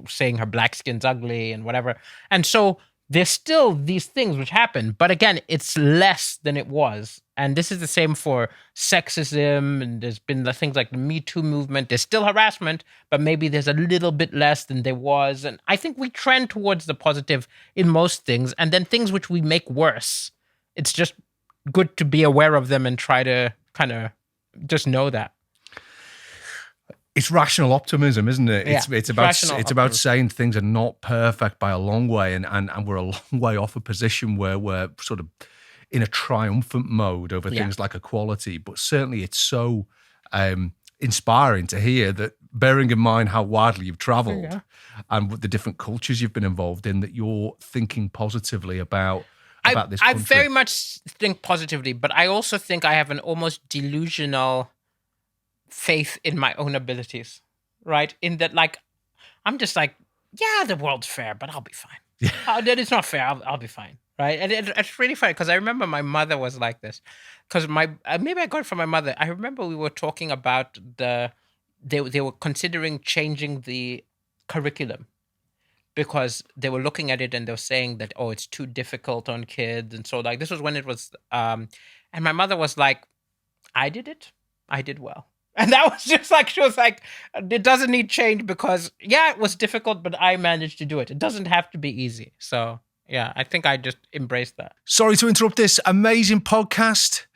saying her black skin's ugly and whatever. And so there's still these things which happen. But again, it's less than it was. And this is the same for sexism. And there's been the things like the Me Too movement. There's still harassment, but maybe there's a little bit less than there was. And I think we trend towards the positive in most things. And then things which we make worse, it's just good to be aware of them and try to kind of just know that. It's rational optimism, isn't it? Yeah, It's about saying things are not perfect by a long way, and we're a long way off a position where we're sort of in a triumphant mode over things like equality. But certainly it's so inspiring to hear that, bearing in mind how widely you've traveled and the different cultures you've been involved in, that you're thinking positively about this country. I very much think positively, but I also think I have an almost delusional faith in my own abilities, right? In that, I'm just like, yeah, the world's fair, but I'll be fine. Yeah. That it's not fair, I'll be fine, right? And it's really funny because I remember my mother was like this. Because maybe I got it from my mother. I remember we were talking about they were considering changing the curriculum because they were looking at it and they were saying that, it's too difficult on kids. And so this was when it was, and my mother was like, I did it. I did well. And that was just she was like, it doesn't need change because, it was difficult, but I managed to do it. It doesn't have to be easy. So, I think I just embraced that. Sorry to interrupt this amazing podcast.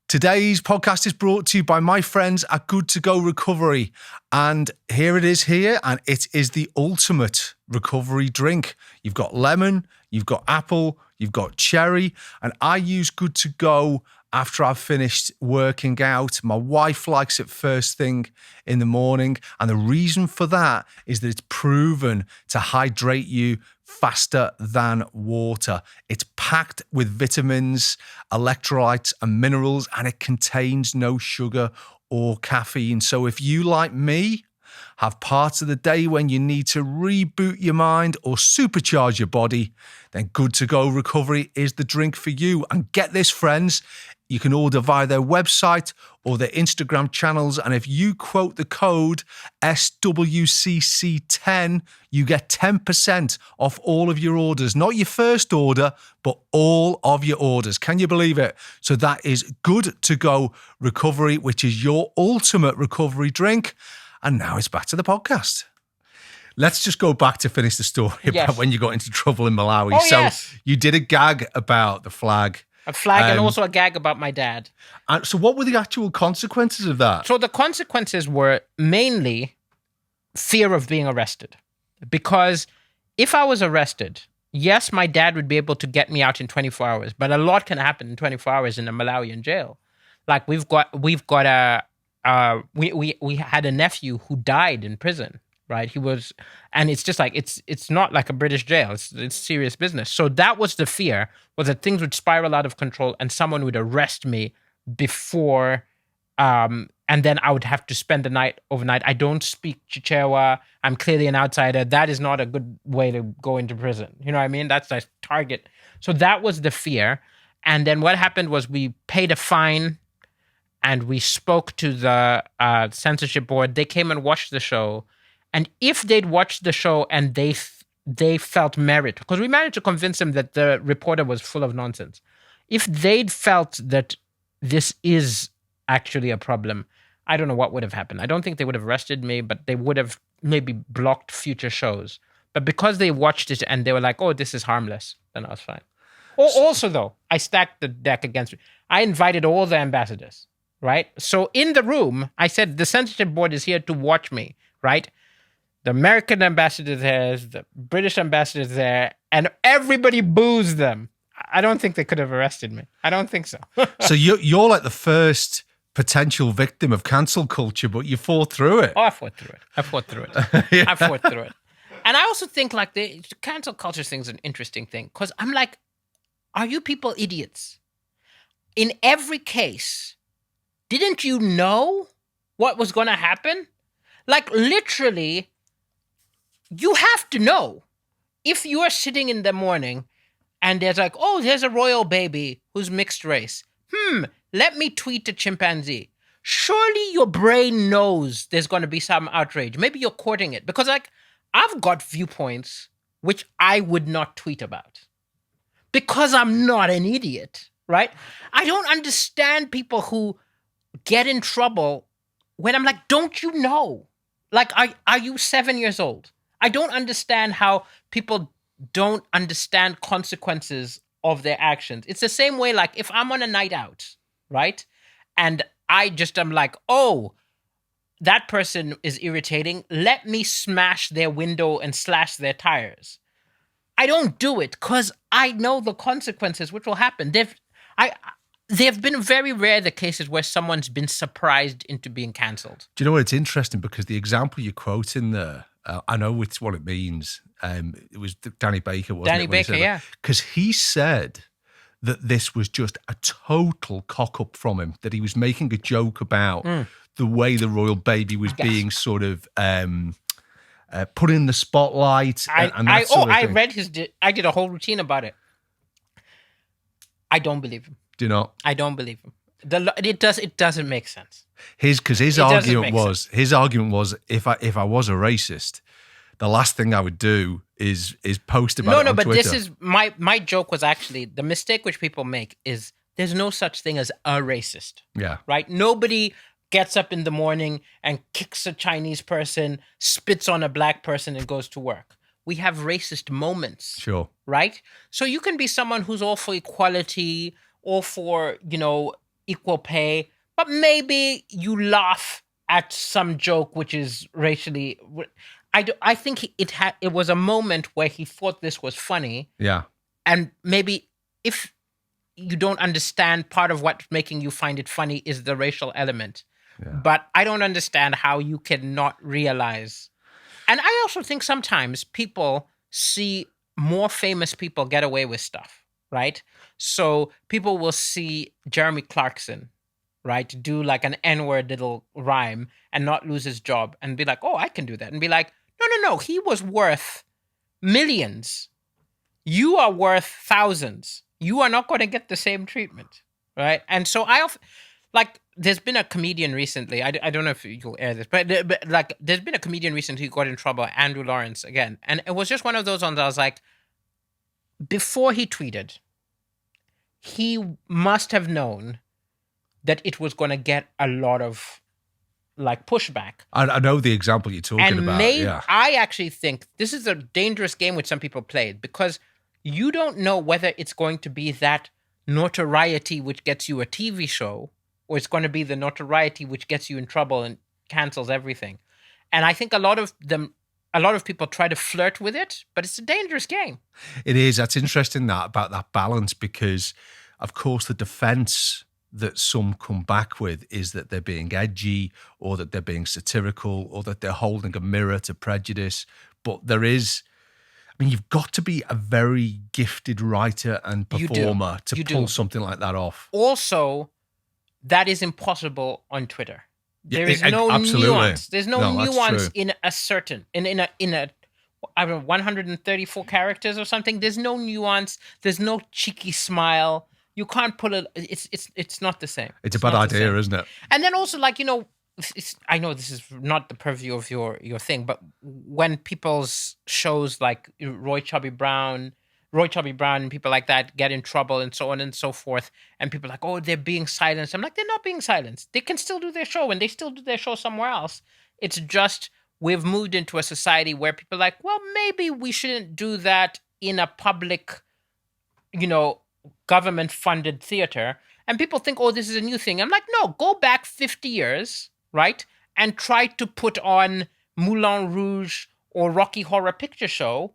Today's podcast is brought to you by my friends at Good To Go Recovery. And here it is and it is the ultimate recovery drink. You've got lemon, you've got apple, you've got cherry, and I use Good To Go after I've finished working out. My wife likes it first thing in the morning. And the reason for that is that it's proven to hydrate you faster than water. It's packed with vitamins, electrolytes, and minerals, and it contains no sugar or caffeine. So if you, like me, have parts of the day when you need to reboot your mind or supercharge your body, then Good To Go Recovery is the drink for you. And get this, friends, you can order via their website or their Instagram channels. And if you quote the code SWCC10, you get 10% off all of your orders. Not your first order, but all of your orders. Can you believe it? So that is Good To Go Recovery, which is your ultimate recovery drink. And now it's back to the podcast. Let's just go back to finish the story about Yes. when you got into trouble in Malawi. Oh, So yes. you did a gag about the flag. A flag and also a gag about my dad. And so what were the actual consequences of that? So the consequences were mainly fear of being arrested. Because if I was arrested, yes, my dad would be able to get me out in 24 hours, but a lot can happen in 24 hours in a Malawian jail. Like we had a nephew who died in prison, right? And it's just like, it's not like a British jail. It's serious business. So that was the fear, was that things would spiral out of control and someone would arrest me before, and then I would have to spend the night overnight. I don't speak Chichewa. I'm clearly an outsider. That is not a good way to go into prison. You know what I mean? That's the target. So that was the fear. And then what happened was we paid a fine and we spoke to the censorship board. They came and watched the show. And if they'd watched the show and they felt merit, because we managed to convince them that the reporter was full of nonsense. If they'd felt that this is actually a problem, I don't know what would have happened. I don't think they would have arrested me, but they would have maybe blocked future shows. But because they watched it and they were like, oh, this is harmless, then I was fine. Also, though, I stacked the deck against me. I invited all the ambassadors, right? So in the room, I said, the censorship board is here to watch me, right? The American ambassador there, the British ambassador there, and everybody boos them. I don't think they could have arrested me. I don't think so. So you're like the first potential victim of cancel culture, but you fought through it. Oh, I fought through it. I fought through it. And I also think like the cancel culture thing is an interesting thing because I'm like, are you people idiots? In every case, didn't you know what was going to happen? Like literally, you have to know. If you are sitting in the morning and there's like, oh, there's a royal baby who's mixed race. Let me tweet a chimpanzee. Surely your brain knows there's going to be some outrage. Maybe you're courting it. Because like, I've got viewpoints which I would not tweet about. Because I'm not an idiot, right? I don't understand people who get in trouble when I'm like, don't you know? Like, are you 7 years old? I don't understand how people don't understand consequences of their actions. It's the same way, like, if I'm on a night out, right? And I just am like, oh, that person is irritating. Let me smash their window and slash their tires. I don't do it because I know the consequences which will happen. They've been very rare the cases where someone's been surprised into being cancelled. Do you know what? It's interesting because the example you're quoting there, I know it's what it means. It was Danny Baker, wasn't it? Danny Baker, yeah. Because he said that this was just a total cock-up from him, that he was making a joke about the way the royal baby was being sort of put in the spotlight. I read I did a whole routine about it. I don't believe him. Do you not? I don't believe him. It doesn't make sense. His argument was if I was a racist, the last thing I would do is post about it on but Twitter. this is my joke was actually the mistake which people make is there's no such thing as a racist. Yeah. Right? Nobody gets up in the morning and kicks a Chinese person, spits on a black person and goes to work. We have racist moments. Sure. Right? So you can be someone who's all for equality, all for, equal pay, but maybe you laugh at some joke which is racially. I think it was a moment where he thought this was funny. Yeah. And maybe if you don't understand, part of what's making you find it funny is the racial element. Yeah. But I don't understand how you can not realize. And I also think sometimes people see more famous people get away with stuff, right? So people will see Jeremy Clarkson, right, do like an N-word little rhyme and not lose his job and be like, oh, I can do that. And be like, no, he was worth millions. You are worth thousands. You are not going to get the same treatment, right? And so there's been a comedian recently, I don't know if you'll air this, but like there's been a comedian recently who got in trouble, Andrew Lawrence again. And it was just one of those ones I was like, before he tweeted, he must have known that it was going to get a lot of like pushback. I know the example you're talking about. Yeah. I actually think this is a dangerous game which some people play because you don't know whether it's going to be that notoriety which gets you a TV show or it's going to be the notoriety which gets you in trouble and cancels everything. And I think a lot of people try to flirt with it, but it's a dangerous game. It is. That's interesting about that balance because, of course, the defense that some come back with is that they're being edgy or that they're being satirical or that they're holding a mirror to prejudice. But there is, I mean, you've got to be a very gifted writer and performer to pull something like that off. Also, that is impossible on Twitter. There is no absolutely. nuance. There's no nuance in a certain in a I don't know 134 characters or something. There's no nuance. There's no cheeky smile. You can't put it. It's not the same. It's a bad idea, isn't it? And then also, like, I know this is not the purview of your thing, but when people's shows like Roy Chubby Brown and people like that get in trouble and so on and so forth, and people are like, oh, they're being silenced. I'm like, they're not being silenced. They can still do their show, and they still do their show somewhere else. It's just we've moved into a society where people are like, well, maybe we shouldn't do that in a public, government-funded theater. And people think, oh, this is a new thing. I'm like, no, go back 50 years, right? And try to put on Moulin Rouge or Rocky Horror Picture Show.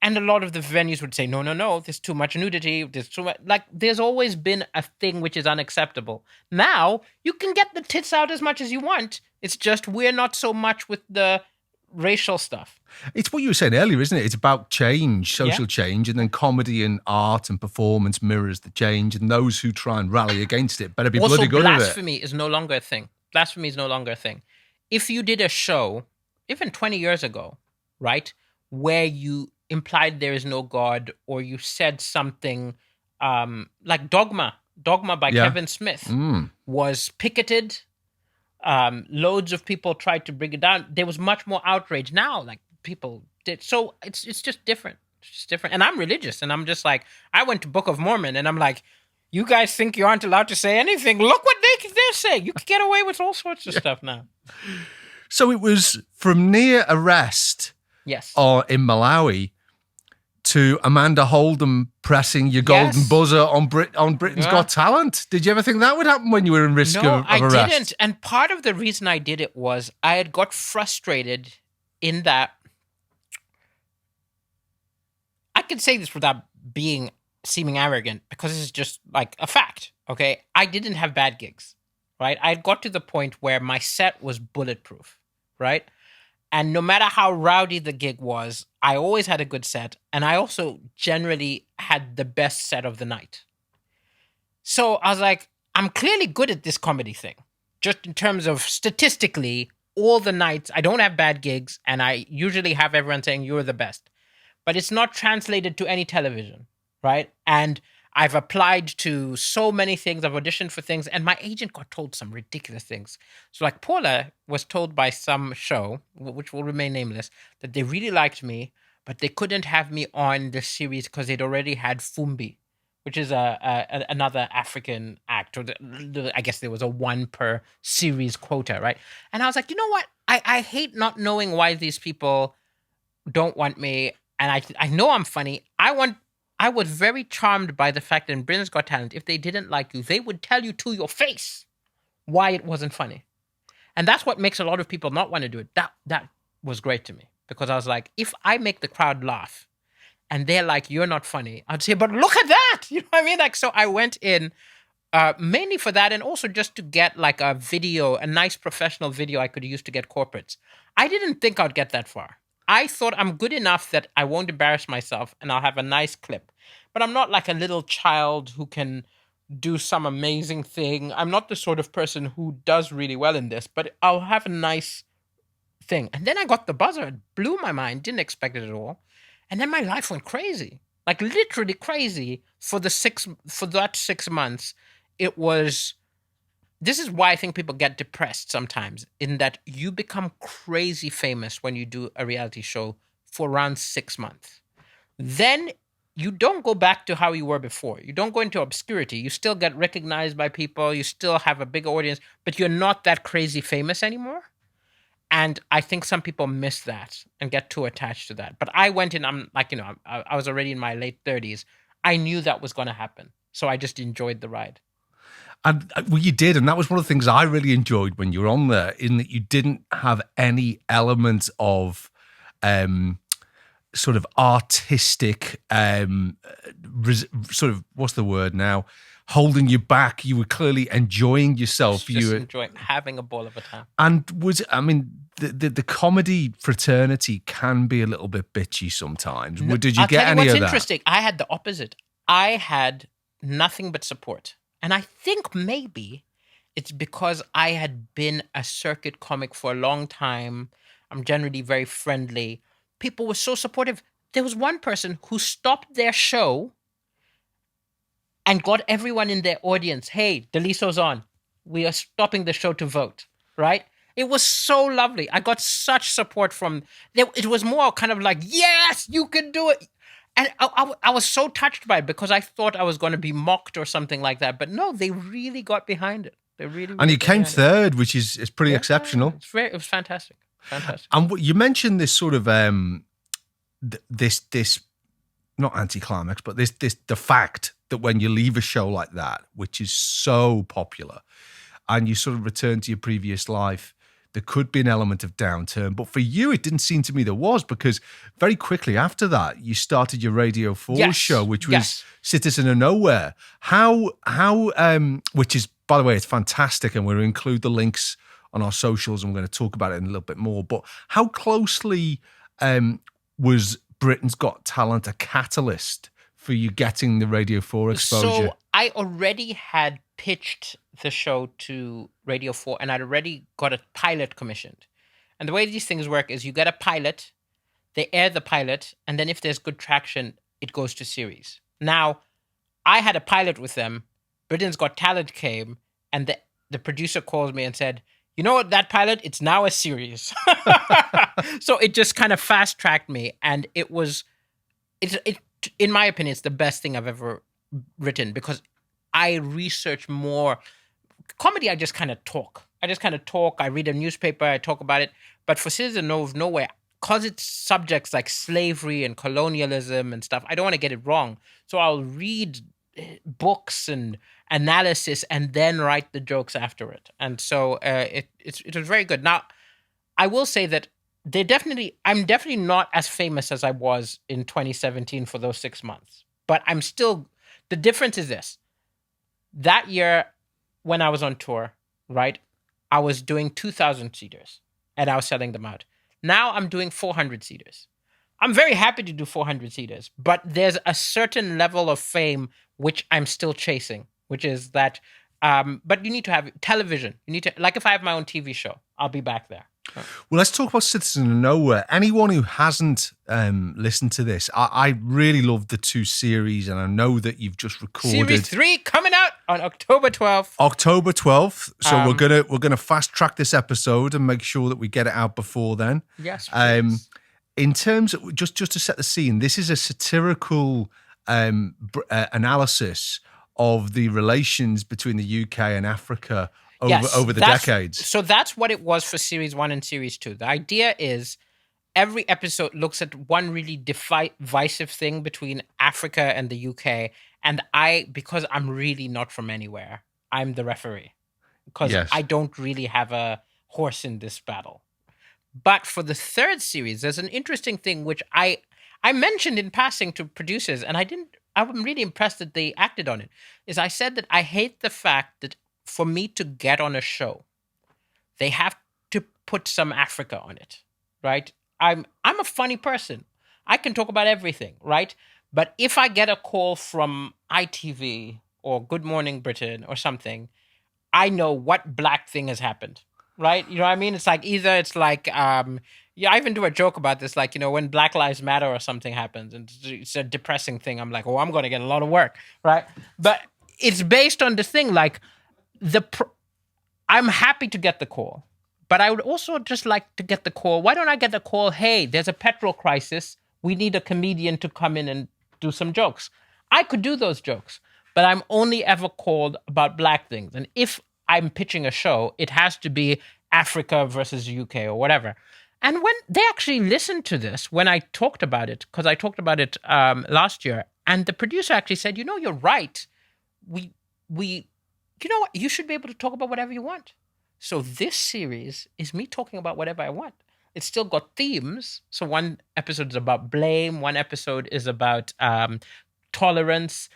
And a lot of the venues would say, no, there's too much nudity. There's too much. Like, there's always been a thing which is unacceptable. Now, you can get the tits out as much as you want. It's just we're not so much with the racial stuff. It's what you were saying earlier, isn't it? It's about change, social change, and then comedy and art and performance mirrors the change, and those who try and rally against it better be also, bloody good at it. Blasphemy is no longer a thing. Blasphemy is no longer a thing. If you did a show, even 20 years ago, right, where you implied there is no God, or you said something like Dogma by Kevin Smith was picketed. Loads of people tried to bring it down. There was much more outrage. Now, like, people did. So it's just different. It's just different. And I'm religious, and I'm just like, I went to Book of Mormon, and I'm like, you guys think you aren't allowed to say anything? Look what they're saying. You can get away with all sorts of stuff now. So it was from near arrest, or in Malawi, to Amanda Holden pressing your golden buzzer on Britain's Got Talent. Did you ever think that would happen when you were in risk of arrest? No, I didn't. And part of the reason I did it was I had got frustrated in that I can say this without seeming arrogant because this is just like a fact, okay? I didn't have bad gigs, right? I had got to the point where my set was bulletproof, right? And no matter how rowdy the gig was, I always had a good set. And I also generally had the best set of the night. So I was like, I'm clearly good at this comedy thing. Just in terms of statistically, all the nights, I don't have bad gigs. And I usually have everyone saying, you're the best. But it's not translated to any television, right? And I've applied to so many things. I've auditioned for things. And my agent got told some ridiculous things. So like Paula was told by some show, which will remain nameless, that they really liked me, but they couldn't have me on the series because they'd already had Fumbi, which is another African act. Or I guess there was a 1 per series quota, right? And I was like, you know what? I hate not knowing why these people don't want me. And I know I'm funny. I was very charmed by the fact that in Britain's Got Talent, if they didn't like you, they would tell you to your face why it wasn't funny. And that's what makes a lot of people not want to do it. That was great to me because I was like, if I make the crowd laugh and they're like, you're not funny, I'd say, but look at that. You know what I mean? Like, so I went in mainly for that and also just to get like a video, a nice professional video I could use to get corporates. I didn't think I'd get that far. I thought I'm good enough that I won't embarrass myself and I'll have a nice clip. But I'm not like a little child who can do some amazing thing. I'm not the sort of person who does really well in this, but I'll have a nice thing. And then I got the buzzer. It blew my mind. Didn't expect it at all. And then my life went crazy. Like literally crazy for that 6 months. It was... This is why I think people get depressed sometimes, in that you become crazy famous when you do a reality show for around 6 months. Then you don't go back to how you were before. You don't go into obscurity. You still get recognized by people. You still have a big audience, but you're not that crazy famous anymore. And I think some people miss that and get too attached to that. But I went in, I'm like, I was already in my late 30s. I knew that was going to happen. So I just enjoyed the ride. And well, you did, and that was one of the things I really enjoyed when you were on there, in that you didn't have any element of sort of artistic, sort of, what's the word now, holding you back. You were clearly enjoying yourself. Just enjoying having a ball of a time. And the comedy fraternity can be a little bit bitchy sometimes. Did you get any of that? What's interesting, I had the opposite. I had nothing but support. And I think maybe it's because I had been a circuit comic for a long time. I'm generally very friendly. People were so supportive. There was one person who stopped their show and got everyone in their audience, hey, Daliso's on. We are stopping the show to vote, right? It was so lovely. I got such support from... It was more kind of like, yes, you can do it. And I was so touched by it because I thought I was going to be mocked or something like that. But no, they really got behind it. They really and you came third, which is pretty exceptional. It was fantastic. Fantastic. And you mentioned this sort of this not anticlimax, but the fact that when you leave a show like that, which is so popular, and you sort of return to your previous life, there could be an element of downturn. But for you, it didn't seem to me there was, because very quickly after that, you started your Radio 4 show, which was Citizen of Nowhere. How which is, by the way, it's fantastic, and we'll include the links on our socials, and we're going to talk about it in a little bit more. But how closely was Britain's Got Talent a catalyst for you getting the Radio 4 exposure? So I already had pitched the show to Radio 4, and I'd already got a pilot commissioned. And the way these things work is you get a pilot, they air the pilot, and then if there's good traction, it goes to series. Now, I had a pilot with them, Britain's Got Talent came, and the producer calls me and said, you know what, that pilot, it's now a series. So it just kind of fast-tracked me, and it's in my opinion, it's the best thing I've ever written, because I research more. Comedy, I just kind of talk. I read a newspaper, I talk about it. But for Citizen of Nowhere, because it's subjects like slavery and colonialism and stuff, I don't want to get it wrong. So I'll read books and analysis and then write the jokes after it. And so it was very good. Now, I will say that I'm definitely not as famous as I was in 2017 for those 6 months. But I'm still, the difference is this. That year, when I was on tour, right, I was doing 2,000 seaters and I was selling them out. Now I'm doing 400 seaters. I'm very happy to do 400 seaters, but there's a certain level of fame which I'm still chasing, which is that, but you need to have television. You need to, like if I have my own TV show, I'll be back there. Well, let's talk about Citizen of Nowhere. Anyone who hasn't listened to this, I really love the 2 series, and I know that you've just recorded Series 3 coming out on October 12th. October 12th. So we're gonna fast track this episode and make sure that we get it out before then. Yes. Please. In terms of just to set the scene, this is a satirical analysis of the relations between the UK and Africa over the decades. So that's what it was for Series 1 and Series 2. The idea is every episode looks at one really divisive thing between Africa and the UK. And because I'm really not from anywhere, I'm the referee. Because I don't really have a horse in this battle. But for the 3rd series, there's an interesting thing which I mentioned in passing to producers, and I'm really impressed that they acted on it, is I said that I hate the fact that for me to get on a show, they have to put some Africa on it, right? I'm a funny person. I can talk about everything, right? But if I get a call from ITV or Good Morning Britain or something, I know what black thing has happened, right? You know what I mean? It's like I even do a joke about this, like, when Black Lives Matter or something happens and it's a depressing thing, I'm like, I'm going to get a lot of work, right? But it's based on the thing, like, I'm happy to get the call, but I would also just like to get the call. Why don't I get the call? Hey, there's a petrol crisis. We need a comedian to come in and do some jokes. I could do those jokes, but I'm only ever called about black things. And if I'm pitching a show, it has to be Africa versus UK or whatever. And when they actually listened to this, when I talked about it, because I talked about it last year, and the producer actually said, you're right. We, you know what? You should be able to talk about whatever you want. So this series is me talking about whatever I want. It's still got themes. So one episode is about blame. One episode is about tolerance.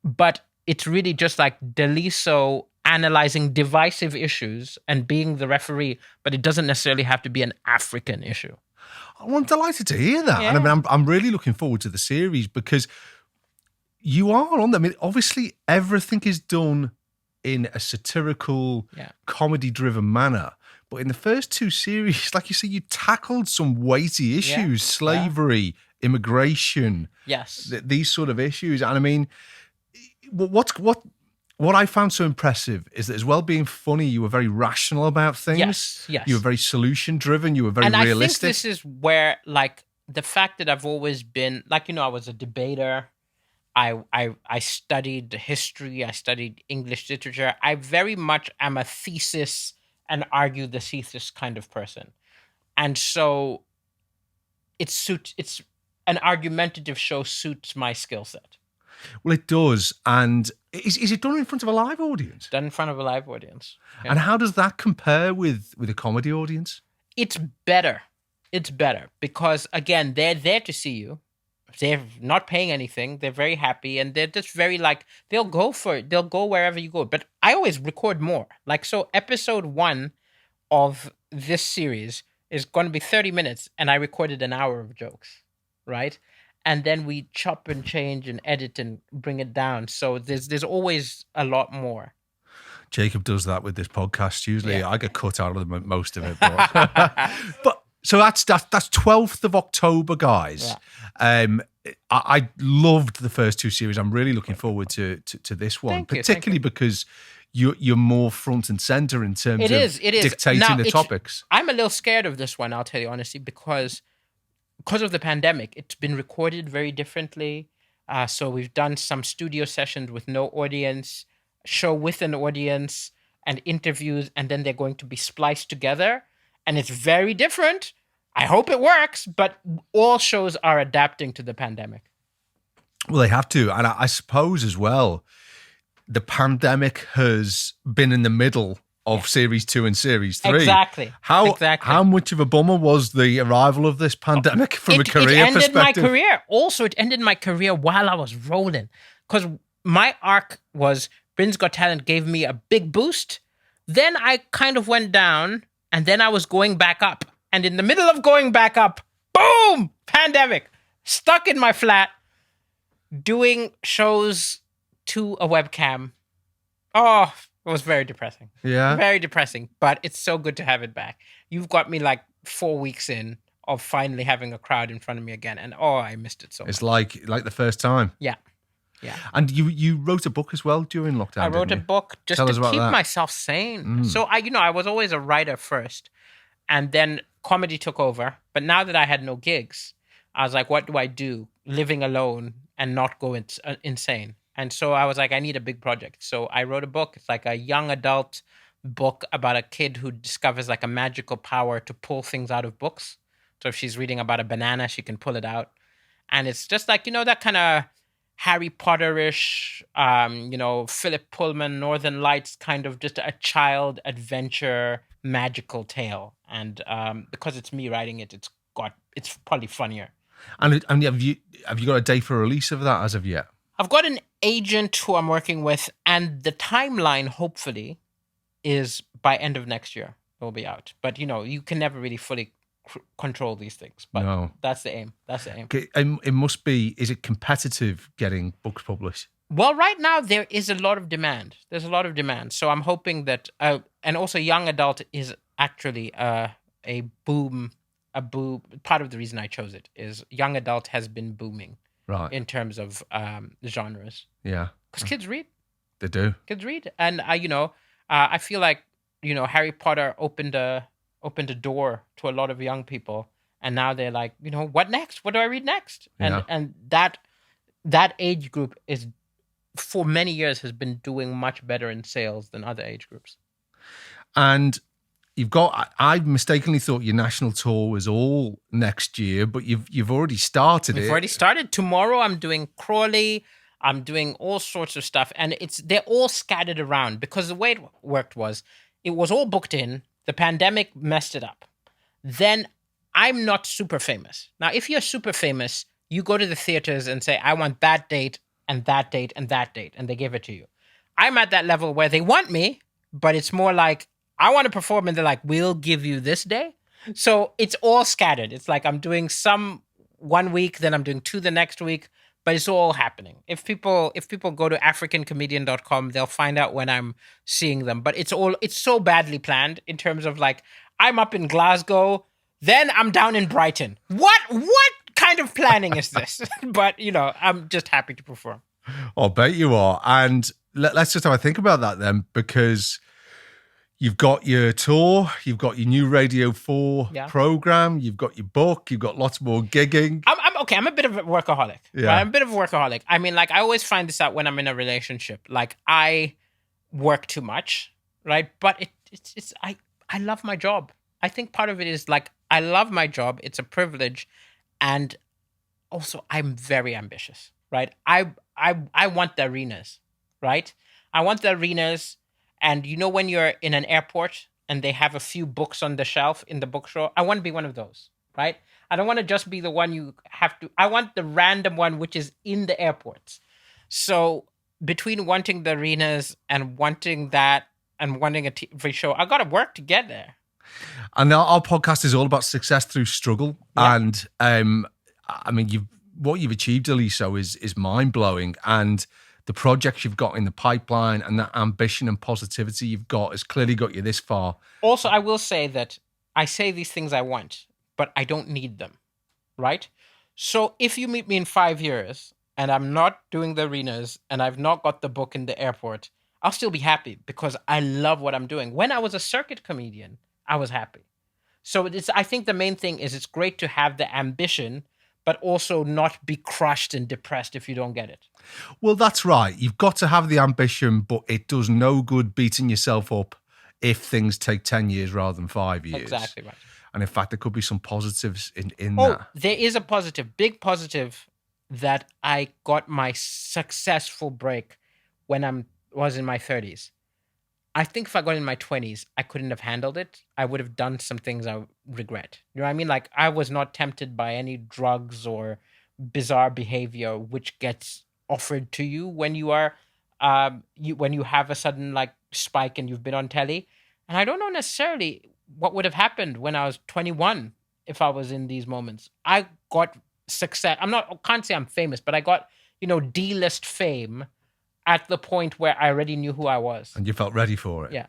But it's really just like Daliso analyzing divisive issues and being the referee. But it doesn't necessarily have to be an African issue. Oh, I'm delighted to hear that. Yeah. And I mean, I'm really looking forward to the series because you are on them. I mean, obviously, everything is done in a satirical, comedy-driven manner. But in the first two series, like you say, you tackled some weighty issues, slavery, immigration, these sort of issues. And I mean, what I found so impressive is that as well being funny, you were very rational about things. Yes. You were very solution-driven. You were very realistic. And I think this is where, like, the fact that I've always been, like, I was a debater. I studied history. I studied English literature. I very much am a thesis and argue the thesis kind of person. And so it's an argumentative show suits my skill set. Well, it does. And is it done in front of a live audience? Done in front of a live audience. Yeah. And how does that compare with a comedy audience? It's better. It's better because, again, they're there to see you. They're not paying anything. They're very happy. And they're just very they'll go for it. They'll go wherever you go. But I always record more. So episode 1 of this series is going to be 30 minutes. And I recorded an hour of jokes, right? And then we chop and change and edit and bring it down. So there's always a lot more. Jacob does that with this podcast. Usually I get cut out of most of it. But so that's 12th of October, guys. Yeah. I loved the first two series. I'm really looking forward to this one, particularly because you're more front and center in terms of dictating now, the topics. I'm a little scared of this one, I'll tell you honestly, because of the pandemic. It's been recorded very differently. So we've done some studio sessions with no audience, show with an audience, and interviews, and then they're going to be spliced together. And it's very different. I hope it works, but all shows are adapting to the pandemic. Well, they have to. And I suppose as well, the pandemic has been in the middle of Series 2 and Series 3. Exactly. How much of a bummer was the arrival of this pandemic from a career perspective? It ended my career. Also, it ended my career while I was rolling. Because my arc was Britain's Got Talent gave me a big boost. Then I kind of went down, and then I was going back up. And in the middle of going back up, boom, pandemic. Stuck in my flat, doing shows to a webcam. Oh, it was very depressing. Yeah. Very depressing. But it's so good to have it back. You've got me 4 weeks in of finally having a crowd in front of me again. And I missed it so much. It's like the first time. Yeah. Yeah. And you wrote a book as well during lockdown. I wrote a book just to keep myself sane. So I was always a writer first. And then comedy took over. But now that I had no gigs, I was like, what do I do living alone and not go insane? And so I was like, I need a big project. So I wrote a book. It's like a young adult book about a kid who discovers a magical power to pull things out of books. So if she's reading about a banana, she can pull it out. And it's just that kind of Harry Potter-ish, Philip Pullman, Northern Lights, kind of just a child adventure magical tale. And because it's me writing it, it's probably funnier. And have you got a date for release of that as of yet? I've got an agent who I'm working with, and the timeline, hopefully, is by end of next year it will be out. But you can never really fully control these things. But that's the aim. That's the aim. Okay. It must be. Is it competitive getting books published? Well, right now there is a lot of demand. There's a lot of demand. So I'm hoping that, and also young adult is actually a boom. Part of the reason I chose it is young adult has been booming, right, in terms of genres. Yeah, because kids read. They do. Kids read, and I feel like Harry Potter opened a door to a lot of young people, and now they're like, what next? What do I read next? And that age group is, for many years, has been doing much better in sales than other age groups. And you've got. I mistakenly thought your national tour was all next year, but you've already started it. We've already started. Tomorrow, I'm doing Crawley. I'm doing all sorts of stuff, and they're all scattered around because the way it worked was it was all booked in. The pandemic messed it up. Then I'm not super famous. Now, if you're super famous, you go to the theaters and say, I want that date and that date and that date, and they give it to you. I'm at that level where they want me, but it's more like, I want to perform, and they're like, we'll give you this day. So it's all scattered. It's like I'm doing some one week, then I'm doing 2 the next week, but it's all happening. If people go to africancomedian.com, they'll find out when I'm seeing them. But it's so badly planned in terms of like, I'm up in Glasgow, then I'm down in Brighton. What kind of planning is this? But, I'm just happy to perform. I bet you are. And let's just have a think about that then, because you've got your tour, you've got your new Radio 4 program, you've got your book, you've got lots more gigging. I'm a bit of a workaholic. Yeah. Right? I'm a bit of a workaholic. I mean, like, I always find this out when I'm in a relationship. Like, I work too much, right? But I love my job. I think part of it is like, I love my job. It's a privilege. And also, I'm very ambitious, right? I want the arenas, right? I want the arenas. And when you're in an airport and they have a few books on the shelf in the bookstore, I want to be one of those, right? I don't want to just be the one you have to. I want the random one which is in the airports. So between wanting the arenas and wanting that and wanting a TV show, I got to work to get there. And our podcast is all about success through struggle. Yeah. And I mean, what you've achieved, Daliso, is mind-blowing. And the projects you've got in the pipeline and that ambition and positivity you've got has clearly got you this far. Also, I will say that I say these things I want, but I don't need them, right? So if you meet me in 5 years and I'm not doing the arenas and I've not got the book in the airport, I'll still be happy because I love what I'm doing. When I was a circuit comedian, I was happy. So I think the main thing is it's great to have the ambition, but also not be crushed and depressed if you don't get it. Well, that's right. You've got to have the ambition, but it does no good beating yourself up if things take 10 years rather than 5 years. Exactly right. And in fact, there could be some positives in that. There is a big positive, that I got my successful break when I was in my 30s. I think if I got in my 20s, I couldn't have handled it. I would have done some things I regret. You know what I mean? Like, I was not tempted by any drugs or bizarre behavior which gets offered to you when you are when you have a sudden like spike and you've been on telly. And I don't know necessarily what would have happened when I was 21 if I was in these moments. I got success. Can't say I'm famous, but I got, D-list fame at the point where I already knew who I was. And you felt ready for it. Yeah.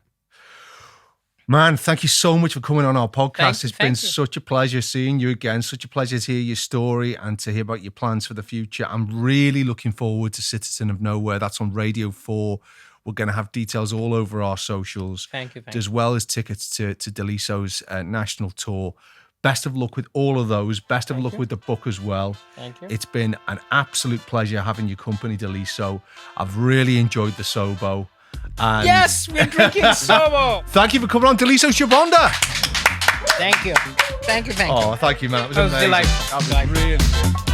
Man, thank you so much for coming on our podcast. It's been you. such a pleasure seeing you again. Such a pleasure to hear your story and to hear about your plans for the future. I'm really looking forward to Citizen of Nowhere. That's on Radio 4. We're going to have details all over our socials. Thank you. As well as tickets to Daliso's national tour. Best of luck with all of those. Best of luck with the book as well. Thank you. It's been an absolute pleasure having your company, Daliso. I've really enjoyed the Sobo. And yes, we're drinking Sobo. Thank you for coming on, Daliso Chaponda. Thank you. Oh, thank you, man. It was amazing. Delightful. That was really good.